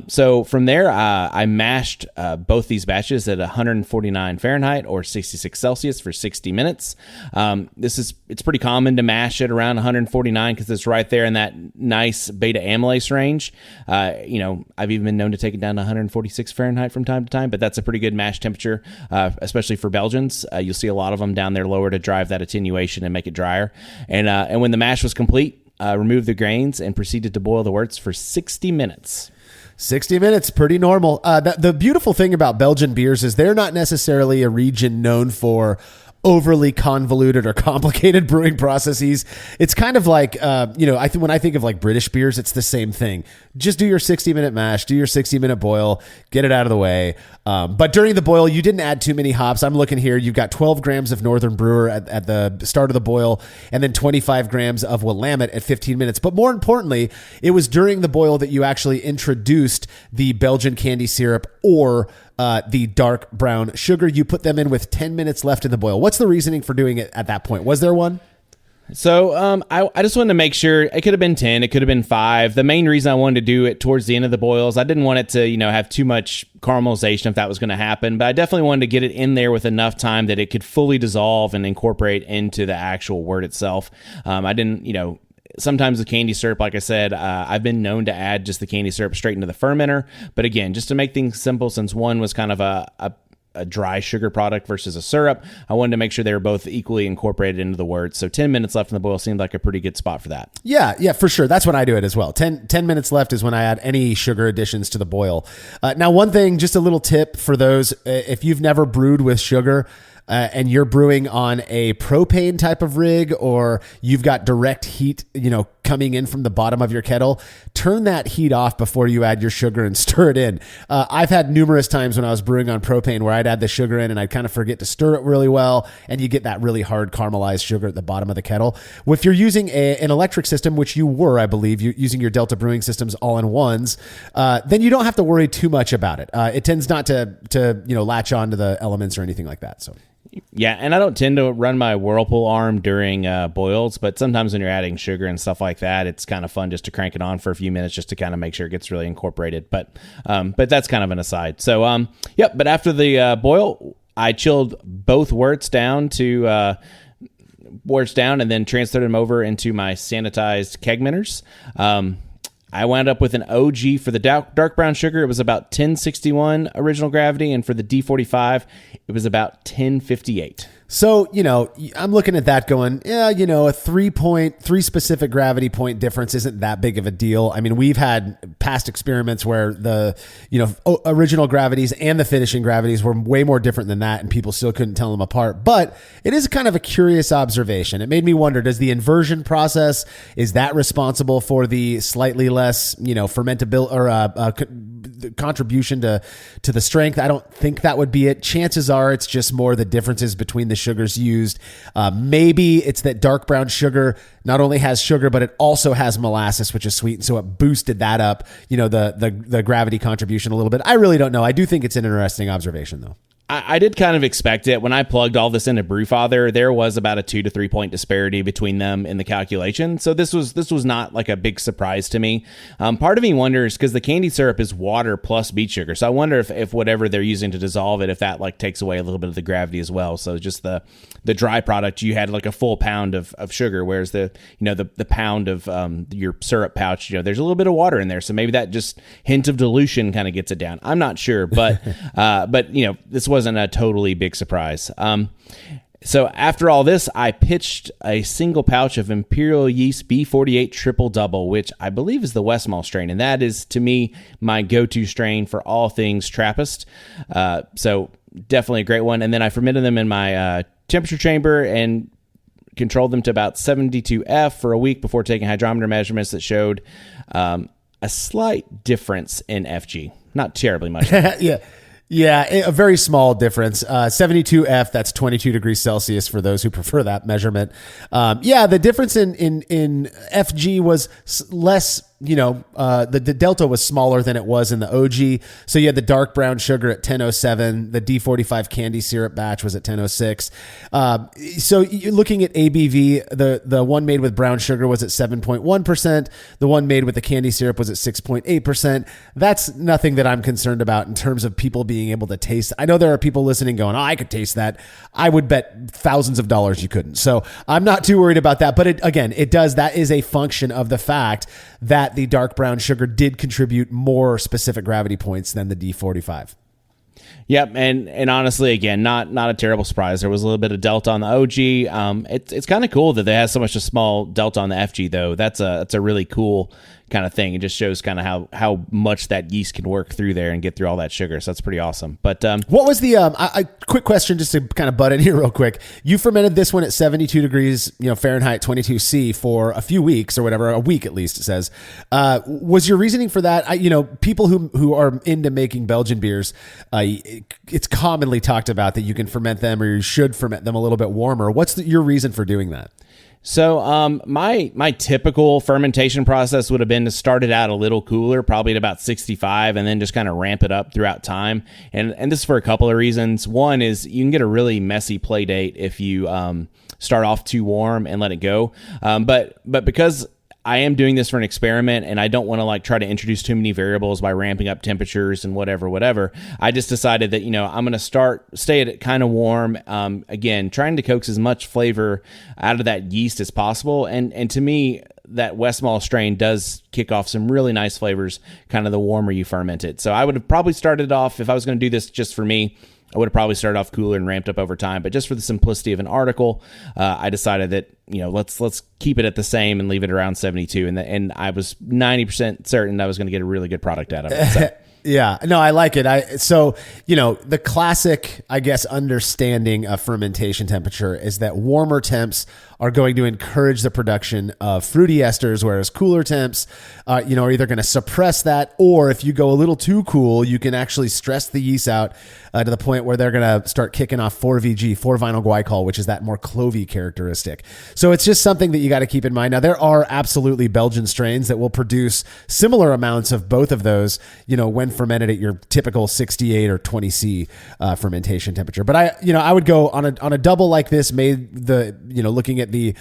So from there, I mashed both these batches at 149 Fahrenheit or 66 Celsius for 60 minutes. It's pretty common to mash it around 149 because it's right there in that nice beta amylase range. I've even been known to take it down to 146 Fahrenheit from time to time, but that's a pretty good mash temperature, especially for Belgians. You'll see a lot of them down there lower to drive that attenuation and make it drier. And when the mash was complete, removed the grains and proceeded to boil the worts for 60 minutes. 60 minutes, pretty normal. The beautiful thing about Belgian beers is they're not necessarily a region known for overly convoluted or complicated brewing processes. It's kind of like, when I think of like British beers, it's the same thing. Just do your 60-minute mash, do your 60-minute boil, get it out of the way. But during the boil, you didn't add too many hops. I'm looking here. You've got 12 grams of Northern Brewer at the start of the boil, and then 25 grams of Willamette at 15 minutes. But more importantly, it was during the boil that you actually introduced the Belgian candy syrup or the dark brown sugar. You put them in with 10 minutes left in the boil. What's the reasoning for doing it at that point? Was there one? So I just wanted to make sure. It could have been 10. It could have been 5. The main reason I wanted to do it towards the end of the boils, I didn't want it to have too much caramelization if that was going to happen. But I definitely wanted to get it in there with enough time that it could fully dissolve and incorporate into the actual wort itself. I didn't, sometimes the candy syrup, like I said, I've been known to add just the candy syrup straight into the fermenter. But again, just to make things simple, since one was kind of a dry sugar product versus a syrup, I wanted to make sure they were both equally incorporated into the wort. So 10 minutes left in the boil seemed like a pretty good spot for that. Yeah, for sure. That's when I do it as well. 10 minutes left is when I add any sugar additions to the boil. Now, one thing, just a little tip for those, if you've never brewed with sugar, and you're brewing on a propane type of rig, or you've got direct heat, coming in from the bottom of your kettle, turn that heat off before you add your sugar and stir it in. I've had numerous times when I was brewing on propane where I'd add the sugar in and I'd kind of forget to stir it really well, and you get that really hard caramelized sugar at the bottom of the kettle. If you're using an electric system, which you were, I believe, using your Delta Brewing Systems all-in-ones, then you don't have to worry too much about it. It tends not to latch on to the elements or anything like that. So. Yeah, and I don't tend to run my Whirlpool arm during boils, but sometimes when you're adding sugar and stuff like that, it's kind of fun just to crank it on for a few minutes just to kind of make sure it gets really incorporated. But that's kind of an aside. So, but after the boil, I chilled both worts down and then transferred them over into my sanitized kegmenters. I wound up with an OG for the dark brown sugar. It was about 1061 original gravity. And for the D-45, it was about 1058. So, I'm looking at that going, a 3 specific gravity point difference isn't that big of a deal. I mean, we've had past experiments where the, original gravities and the finishing gravities were way more different than that, and people still couldn't tell them apart. But it is kind of a curious observation. It made me wonder, does the inversion process, is that responsible for the slightly less, fermentability or contribution to the strength? I don't think that would be it. Chances are it's just more the differences between the sugars used. Maybe it's that dark brown sugar not only has sugar, but it also has molasses, which is sweet. And so it boosted that up, the gravity contribution a little bit. I really don't know. I do think it's an interesting observation, though. I did kind of expect it. When I plugged all this into BrewFather, there was about a 2 to 3 point disparity between them in the calculation. So this was not like a big surprise to me. Part of me wonders, because the candy syrup is water plus beet sugar. So I wonder if whatever they're using to dissolve it, if that like takes away a little bit of the gravity as well. So just the dry product, you had like a full pound of sugar, whereas the pound of your syrup pouch, there's a little bit of water in there. So maybe that just hint of dilution kind of gets it down. I'm not sure, but this wasn't a totally big surprise. So after all this, I pitched a single pouch of Imperial Yeast B48 Triple Double, which I believe is the Westmalle strain. And that is, to me, my go-to strain for all things Trappist. So definitely a great one. And then I fermented them in my temperature chamber and controlled them to about 72F for a week before taking hydrometer measurements that showed a slight difference in FG. Not terribly much. Yeah. Yeah, a very small difference. 72F, that's 22 degrees Celsius for those who prefer that measurement. Yeah, the difference in FG was less, the delta was smaller than it was in the OG. So you had the dark brown sugar at 1007. The D-45 Candi syrup batch was at 1006. So you're looking at ABV, the one made with brown sugar was at 7.1%. The one made with the Candi syrup was at 6.8%. That's nothing that I'm concerned about in terms of people being able to taste. I know there are people listening going, I could taste that. I would bet thousands of dollars you couldn't. So I'm not too worried about that. But that is a function of the fact that the dark brown sugar did contribute more specific gravity points than the D-45. Yep, and honestly, again, not a terrible surprise. There was a little bit of delta on the OG. It's kind of cool that they have so much a small delta on the FG though. That's a really cool kind of thing. It just shows kind of how much that yeast can work through there and get through all that sugar. So that's pretty awesome. But what was the quick question just to kind of butt in here real quick? You fermented this one at 72 degrees, Fahrenheit, 22°C for a few weeks or whatever, a week at least it says. Was your reasoning for that? People who are into making Belgian beers, it's commonly talked about that you can ferment them or you should ferment them a little bit warmer. What's your reason for doing that? So my typical fermentation process would have been to start it out a little cooler, probably at about 65, and then just kind of ramp it up throughout time. And this is for a couple of reasons. One is you can get a really messy play date if you start off too warm and let it go. But because I am doing this for an experiment and I don't want to try to introduce too many variables by ramping up temperatures and whatever. I just decided that, I'm going to stay at it kind of warm. Again, trying to coax as much flavor out of that yeast as possible. And to me, that Westmalle strain does kick off some really nice flavors, kind of the warmer you ferment it. So I would have probably started off, if I was going to do this just for me, I would have probably started off cooler and ramped up over time, but just for the simplicity of an article, I decided that let's keep it at the same and leave it around 72, and I was 90% certain I was going to get a really good product out of it. So. Yeah, no, I like it. The classic, I guess, understanding of fermentation temperature is that warmer temps are going to encourage the production of fruity esters, whereas cooler temps, are either going to suppress that, or if you go a little too cool, you can actually stress the yeast out to the point where they're going to start kicking off 4VG, 4-vinyl glycol, which is that more clovey characteristic. So it's just something that you got to keep in mind. Now, there are absolutely Belgian strains that will produce similar amounts of both of those, when fermented at your typical 68 or 20°C fermentation temperature. But I would go on a double like this, looking at the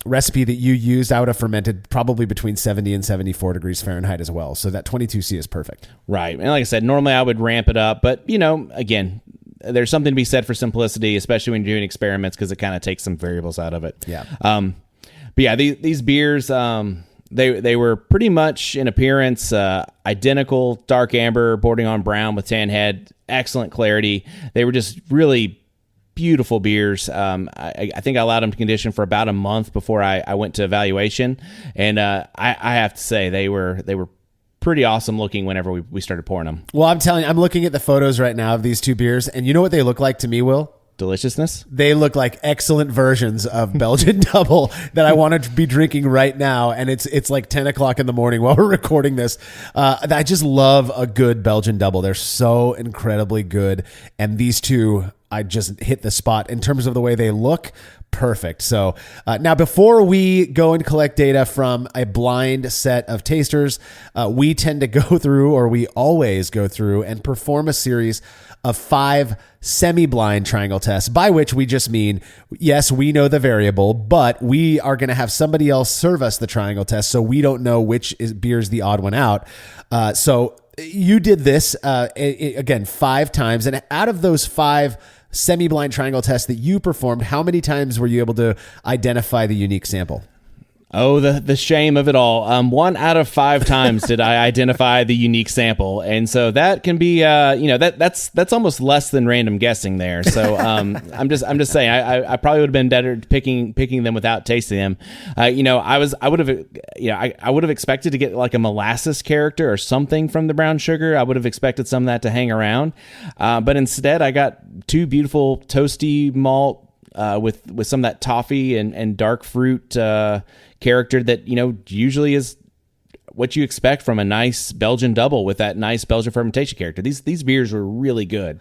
recipe that you used, I would have fermented probably between 70 and 74 degrees Fahrenheit as well. So that 22°C is perfect. Right. And like I said, normally I would ramp it up, but again, there's something to be said for simplicity, especially when you're doing experiments, because it kind of takes some variables out of it. Yeah. But yeah, these beers, they were pretty much in appearance identical, dark amber, bordering on brown with tan head, excellent clarity. They were just really beautiful beers. I think I allowed them to condition for about a month before I went to evaluation, and I have to say they were pretty awesome looking whenever we started pouring them. Well, I'm telling you, I'm looking at the photos right now of these two beers, and you know what they look like to me, Will? Deliciousness. They look like excellent versions of Belgian Dubbel that I want to be drinking right now. And it's like 10 o'clock in the morning while we're recording this. I just love a good Belgian Dubbel. They're so incredibly good. And these two, I just hit the spot in terms of the way they look. Perfect. So now before we go and collect data from a blind set of tasters, we tend to go through, or we always go through and perform a series of 5 semi-blind triangle tests, by which we just mean, yes, we know the variable, but we are going to have somebody else serve us the triangle test, so we don't know which beer is the odd one out. So you did this, again, 5 times, and out of those 5 semi-blind triangle tests that you performed, how many times were you able to identify the unique sample? Oh, the shame of it all. 1 out of 5 times did I identify the unique sample. And so that can be, that's almost less than random guessing there. So I'm just saying, I probably would have been better picking them without tasting them. I would have expected to get like a molasses character or something from the brown sugar. I would have expected some of that to hang around. But instead I got 2 beautiful toasty malt with some of that toffee and dark fruit character that usually is what you expect from a nice Belgian double with that nice Belgian fermentation character. These beers were really good.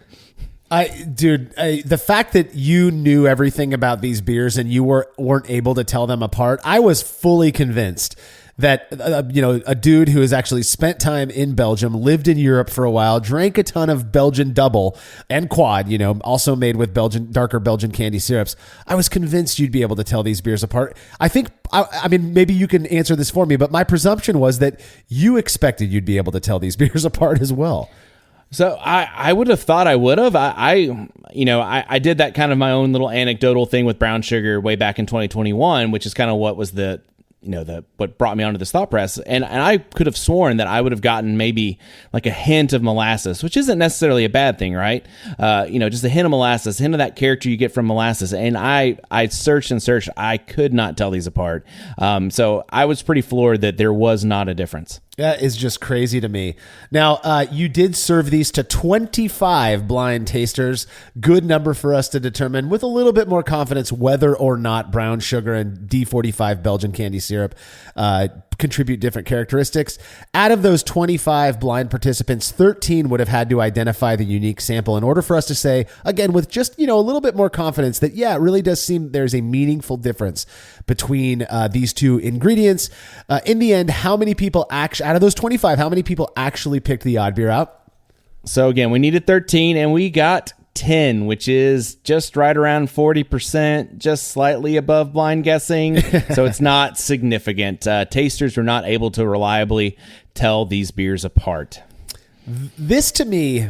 The fact that you knew everything about these beers and you weren't able to tell them apart, I was fully convinced that a dude who has actually spent time in Belgium, lived in Europe for a while, drank a ton of Belgian Dubbel and Quad, also made with darker Belgian candy syrups. I was convinced you'd be able to tell these beers apart. I think, I mean, maybe you can answer this for me, but my presumption was that you expected you'd be able to tell these beers apart as well. So I would have thought I would have. I did that kind of my own little anecdotal thing with brown sugar way back in 2021, which is kind of what was what brought me onto this thought press. And I could have sworn that I would have gotten maybe like a hint of molasses, which isn't necessarily a bad thing, right? Just a hint of molasses, hint of that character you get from molasses. And I searched and searched. I could not tell these apart. So I was pretty floored that there was not a difference. That is just crazy to me. Now, you did serve these to 25 blind tasters. Good number for us to determine with a little bit more confidence whether or not brown sugar and D-45 Belgian candy syrup contribute different characteristics. Out of those 25 blind participants, 13 would have had to identify the unique sample in order for us to say, again, with just, a little bit more confidence that, yeah, it really does seem there's a meaningful difference between these two ingredients. In the end, how many people out of those 25, how many people actually picked the odd beer out? So again, we needed 13 and we got 10, which is just right around 40%, just slightly above blind guessing. So it's not significant. Tasters were not able to reliably tell these beers apart. This to me,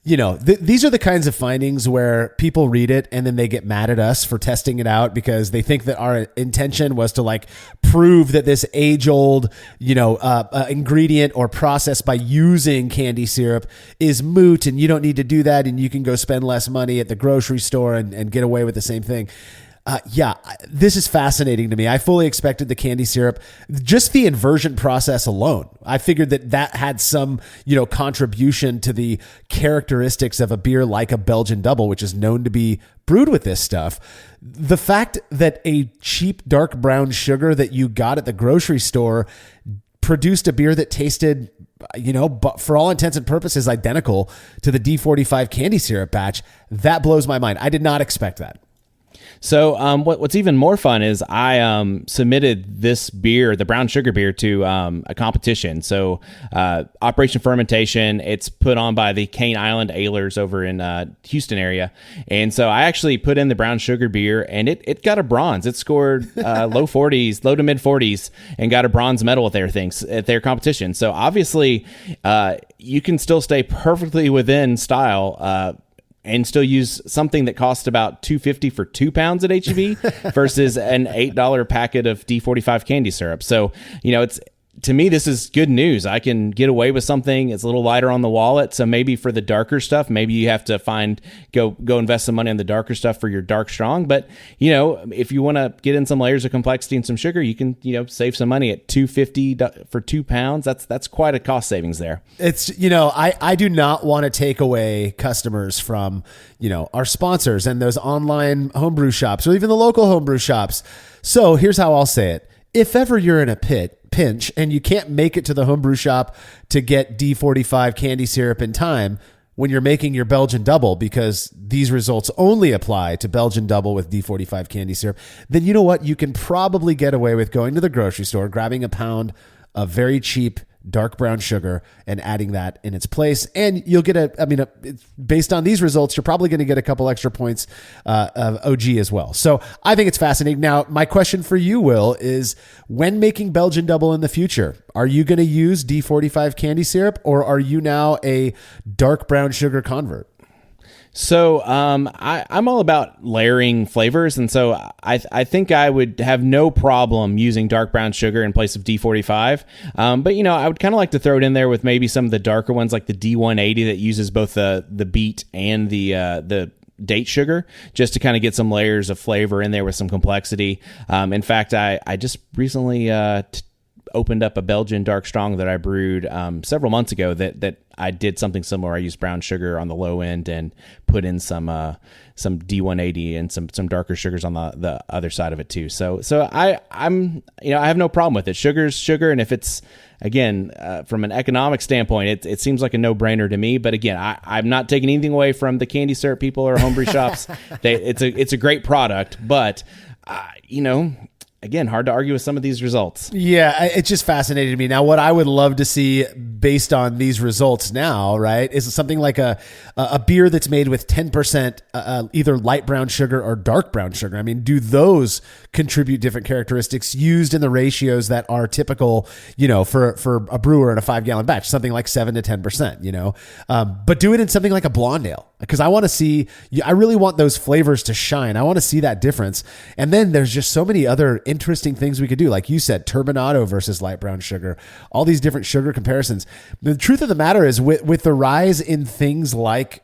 these are the kinds of findings where people read it and then they get mad at us for testing it out because they think that our intention was to prove that this age-old, ingredient or process by using candy syrup is moot and you don't need to do that and you can go spend less money at the grocery store and get away with the same thing. This is fascinating to me. I fully expected the candy syrup, just the inversion process alone. I figured that had some, contribution to the characteristics of a beer like a Belgian Dubbel, which is known to be brewed with this stuff. The fact that a cheap dark brown sugar that you got at the grocery store produced a beer that tasted, but for all intents and purposes, identical to the D-45 candy syrup batch, that blows my mind. I did not expect that. So what's even more fun is I submitted this beer, the brown sugar beer, to a competition. So Operation Fermentation, it's put on by the Cane Island Ailers over in Houston area. And so I actually put in the brown sugar beer and it got a bronze. It scored low to mid 40s and got a bronze medal at their competition. So obviously you can still stay perfectly within style and still use something that costs about $2.50 for 2 pounds at HEB versus an $8 packet of D-45 candy syrup. So, to me, this is good news. I can get away with something. It's a little lighter on the wallet. So maybe for the darker stuff, maybe you have to go invest some money on the darker stuff for your dark strong. But, if you want to get in some layers of complexity and some sugar, you can, save some money at $2.50 for 2 pounds. That's quite a cost savings there. It's, I do not want to take away customers from, our sponsors and those online homebrew shops or even the local homebrew shops. So here's how I'll say it. If ever you're in a pinch and you can't make it to the homebrew shop to get D-45 candy syrup in time when you're making your Belgian Dubbel, because these results only apply to Belgian Dubbel with D-45 candy syrup, then you know what? You can probably get away with going to the grocery store, grabbing a pound of very cheap dark brown sugar and adding that in its place. And you'll get based on these results, you're probably going to get a couple extra points of OG as well. So I think it's fascinating. Now, my question for you, Will, is when making Belgian Dubbel in the future, are you going to use D-45 candy syrup or are you now a dark brown sugar convert? So I'm all about layering flavors, and so I think I would have no problem using dark brown sugar in place of D-45. But I would kind of like to throw it in there with maybe some of the darker ones like the D-180 that uses both the beet and the date sugar, just to kind of get some layers of flavor in there with some complexity. In fact, I just recently opened up a Belgian dark strong that I brewed several months ago that I did something similar. I used brown sugar on the low end and put in some D180 and some darker sugars on the other side of it too. So I'm I have no problem with it. Sugar's sugar, and if it's again from an economic standpoint, it seems like a no-brainer to me. But again, I'm not taking anything away from the candy syrup people or homebrew shops. It's a great product, but again, hard to argue with some of these results. Yeah, it's just fascinating to me. Now, what I would love to see based on these results now, right, is something like a beer that's made with 10% either light brown sugar or dark brown sugar. I mean, do those contribute different characteristics used in the ratios that are typical, for a brewer in a 5-gallon batch, something like 7 to 10%, but do it in something like a blonde ale, because I really want those flavors to shine. I want to see that difference. And then there's just so many other interesting things we could do. Like you said, turbinado versus light brown sugar, all these different sugar comparisons. The truth of the matter is with the rise in things like,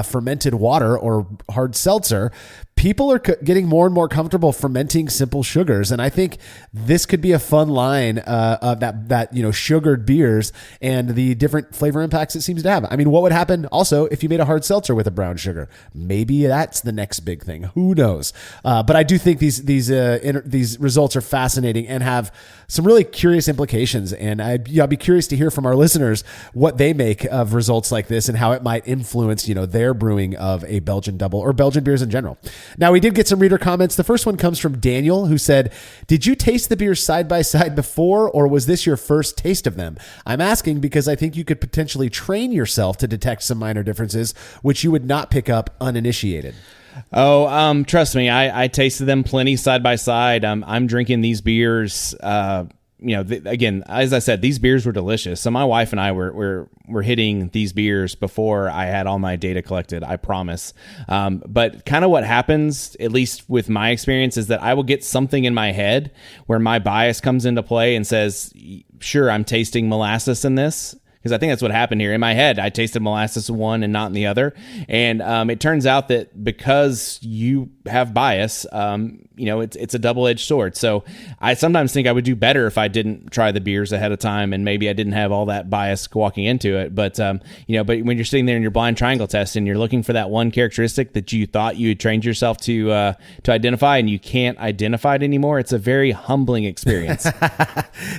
fermented water or hard seltzer, people are getting more and more comfortable fermenting simple sugars. And I think this could be a fun line of that sugared beers and the different flavor impacts it seems to have. I mean, what would happen also if you made a hard seltzer with a brown sugar? Maybe that's the next big thing. Who knows? But I do think these results are fascinating and have some really curious implications. And I'll be curious to hear from our listeners what they make of results like this and how it might influence, their brewing of a Belgian Dubbel or Belgian beers in general. Now, we did get some reader comments. The first one comes from Daniel, who said, "Did you taste the beers side by side before, or was this your first taste of them? I'm asking because I think you could potentially train yourself to detect some minor differences, which you would not pick up uninitiated." Oh, trust me, I tasted them plenty side by side. I'm drinking these beers. Again, as I said, these beers were delicious. So my wife and I were hitting these beers before I had all my data collected, I promise. But kind of what happens, at least with my experience, is that I will get something in my head where my bias comes into play and says, sure, I'm tasting molasses in this. Because I think that's what happened here. In my head, I tasted molasses in one and not in the other. And it turns out that because you have bias, it's a double-edged sword. So I sometimes think I would do better if I didn't try the beers ahead of time, and maybe I didn't have all that bias walking into it. But but when you're sitting there in your blind triangle test and you're looking for that one characteristic that you thought you had trained yourself to identify, and you can't identify it anymore, it's a very humbling experience.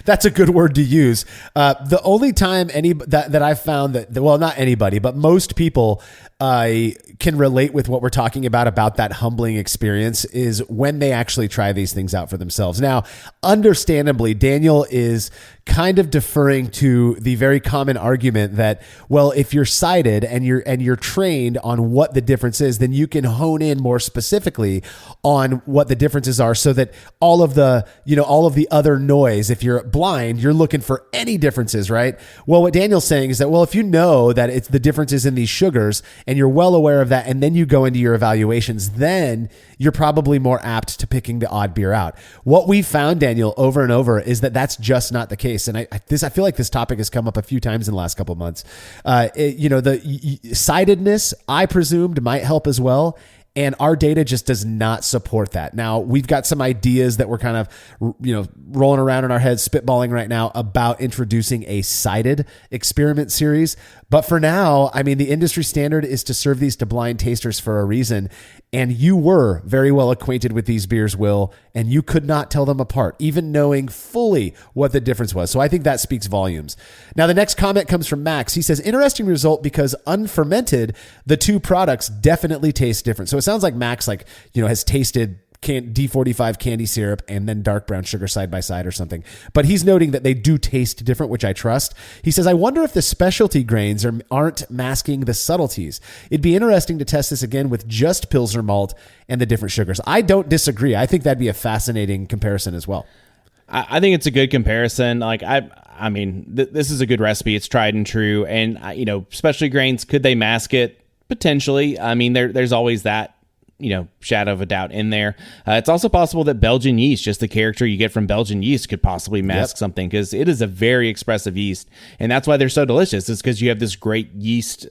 That's a good word to use. The only time that I've found not anybody, but most people can relate with what we're talking about that humbling experience is when they actually try these things out for themselves. Now, understandably, Daniel is kind of deferring to the very common argument that, well, if you're sighted and you're trained on what the difference is, then you can hone in more specifically on what the differences are, so that all of the other noise, if you're blind, you're looking for any differences, right? Well, what Daniel's saying is that, well, if you know that it's the differences in these sugars and you're well aware of that, and then you go into your evaluations, then you're probably more apt to picking the odd beer out. What we found, Daniel, over and over is that that's just not the case. And I feel like this topic has come up a few times in the last couple of months. The sightedness, I presumed, might help as well. And our data just does not support that. Now, we've got some ideas that we're kind of, rolling around in our heads, spitballing right now about introducing a sighted experiment series. But for now, I mean, the industry standard is to serve these to blind tasters for a reason. And you were very well acquainted with these beers, Will, and you could not tell them apart, even knowing fully what the difference was. So I think that speaks volumes. Now, the next comment comes from Max. He says, interesting result because unfermented, the two products definitely taste different. So it sounds like Max, has tasted D-45 candy syrup and then dark brown sugar side by side or something. But he's noting that they do taste different, which I trust. He says, I wonder if the specialty grains aren't masking the subtleties. It'd be interesting to test this again with just Pilsner malt and the different sugars. I don't disagree. I think that'd be a fascinating comparison as well. I think it's a good comparison. This is a good recipe. It's tried and true. And, specialty grains, could they mask it? Potentially. I mean, there's always that, shadow of a doubt in there. It's also possible that Belgian yeast, just the character you get from Belgian yeast, could possibly mask something, because it is a very expressive yeast. And that's why they're so delicious, is because you have this great yeast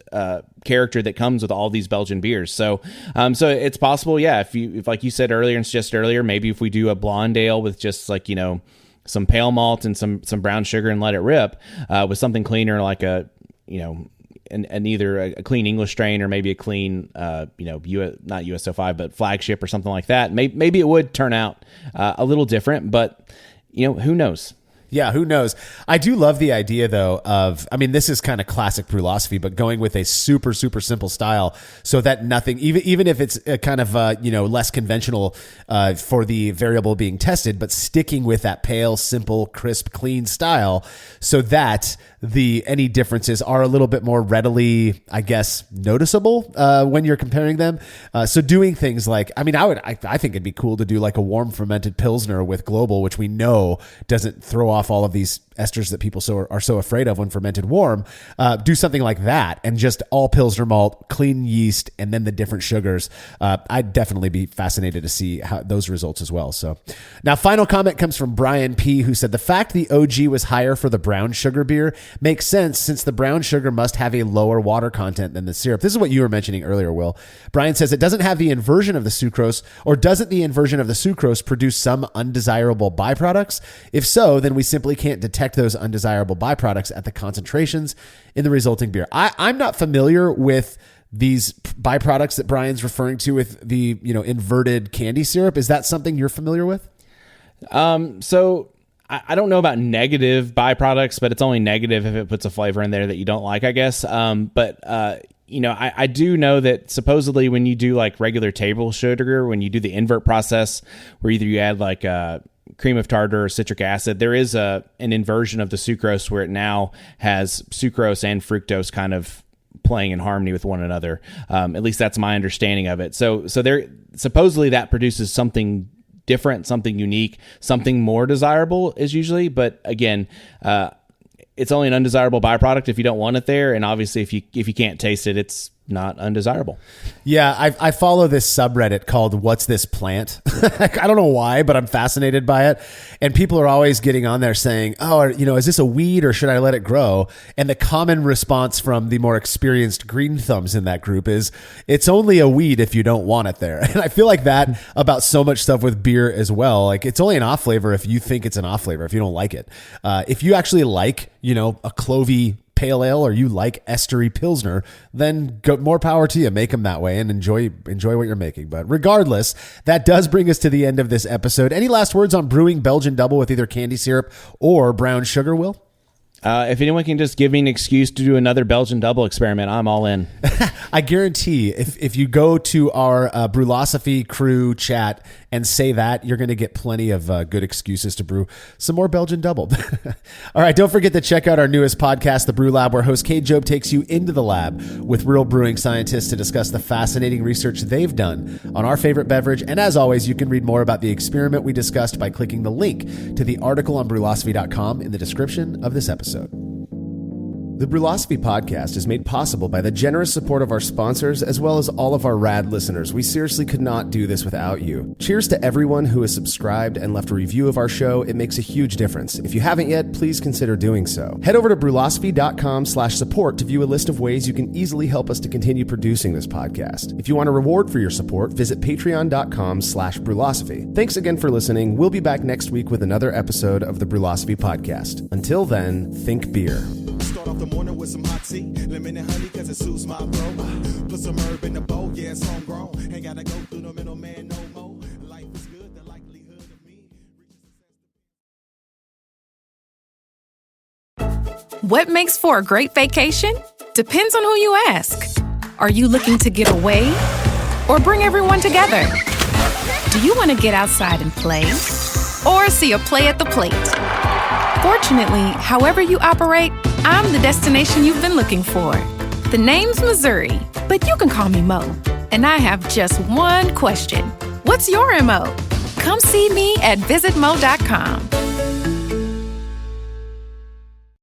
character that comes with all these Belgian beers. So it's possible, if like you said earlier and suggested earlier, maybe if we do a blonde ale with just some pale malt and some brown sugar and let it rip, with something cleaner like and either a clean English strain or maybe a clean, not USO5, but flagship or something like that. Maybe it would turn out a little different, but who knows? Yeah, who knows? I do love the idea, though, this is kind of classic brewlosophy, but going with a super, super simple style so that nothing, even if it's kind of, less conventional for the variable being tested, but sticking with that pale, simple, crisp, clean style so that any differences are a little bit more readily, I guess, noticeable when you're comparing them. So doing things like, I think it'd be cool to do like a warm fermented Pilsner with Global, which we know doesn't throw off all of these esters that people are so afraid of when fermented warm. Do something like that and just all Pilsner malt, clean yeast, and then the different sugars. I'd definitely be fascinated to see how those results as well. So now final comment comes from Brian P, who said the fact the OG was higher for the brown sugar beer makes sense since the brown sugar must have a lower water content than the syrup. This is what you were mentioning earlier, Will. Brian says it doesn't have the inversion of the sucrose, or doesn't the inversion of the sucrose produce some undesirable byproducts? If so, then we simply can't detect those undesirable byproducts at the concentrations in the resulting beer. I'm not familiar with these byproducts that Brian's referring to with the inverted candy syrup. Is that something you're familiar with? So I don't know about negative byproducts, but it's only negative if it puts a flavor in there that you don't like, I guess. I do know that supposedly when you do like regular table sugar, when you do the invert process, where either you add like cream of tartar or citric acid, there is an inversion of the sucrose where it now has sucrose and fructose kind of playing in harmony with one another. At least that's my understanding of it. So there supposedly that produces something different, something unique, something more desirable is usually, but again, it's only an undesirable byproduct if you don't want it there. And obviously if you can't taste it, it's not undesirable. Yeah, I follow this subreddit called What's This Plant? I don't know why, but I'm fascinated by it. And people are always getting on there saying, is this a weed or should I let it grow? And the common response from the more experienced green thumbs in that group is, it's only a weed if you don't want it there. And I feel like that about so much stuff with beer as well. Like it's only an off flavor if you think it's an off flavor, if you don't like it. If you actually like, a clovey pale ale or you like estery Pilsner, then more power to you. Make them that way and enjoy what you're making. But regardless, that does bring us to the end of this episode. Any last words on brewing Belgian Dubbel with either candy syrup or brown sugar, Will? If anyone can just give me an excuse to do another Belgian Dubbel experiment, I'm all in. I guarantee if you go to our Brewlosophy crew chat and say that, you're going to get plenty of good excuses to brew some more Belgian Dubbel. All right, don't forget to check out our newest podcast, The Brew Lab, where host Kate Jobe takes you into the lab with real brewing scientists to discuss the fascinating research they've done on our favorite beverage. And as always, you can read more about the experiment we discussed by clicking the link to the article on brewlosophy.com in the description of this episode. The Brewlosophy podcast is made possible by the generous support of our sponsors as well as all of our rad listeners. We seriously could not do this without you. Cheers to everyone who has subscribed and left a review of our show. It makes a huge difference. If you haven't yet, please consider doing so. Head over to brewlosophy.com/support to view a list of ways you can easily help us to continue producing this podcast. If you want a reward for your support, visit patreon.com/brewlosophy. Thanks again for listening. We'll be back next week with another episode of the Brewlosophy podcast. Until then, think beer. Start off the morning with some hot tea, lemon and honey cause it suits my throat. Put some herb in the bowl, yeah, it's homegrown. Ain't gotta go through the middleman no more. Life is good, the likelihood of me. What makes for a great vacation? Depends on who you ask. Are you looking to get away or bring everyone together? Do you want to get outside and play or see a play at the plate? Fortunately, however you operate, I'm the destination you've been looking for. The name's Missouri, but you can call me Mo. And I have just one question. What's your MO? Come see me at visitmo.com.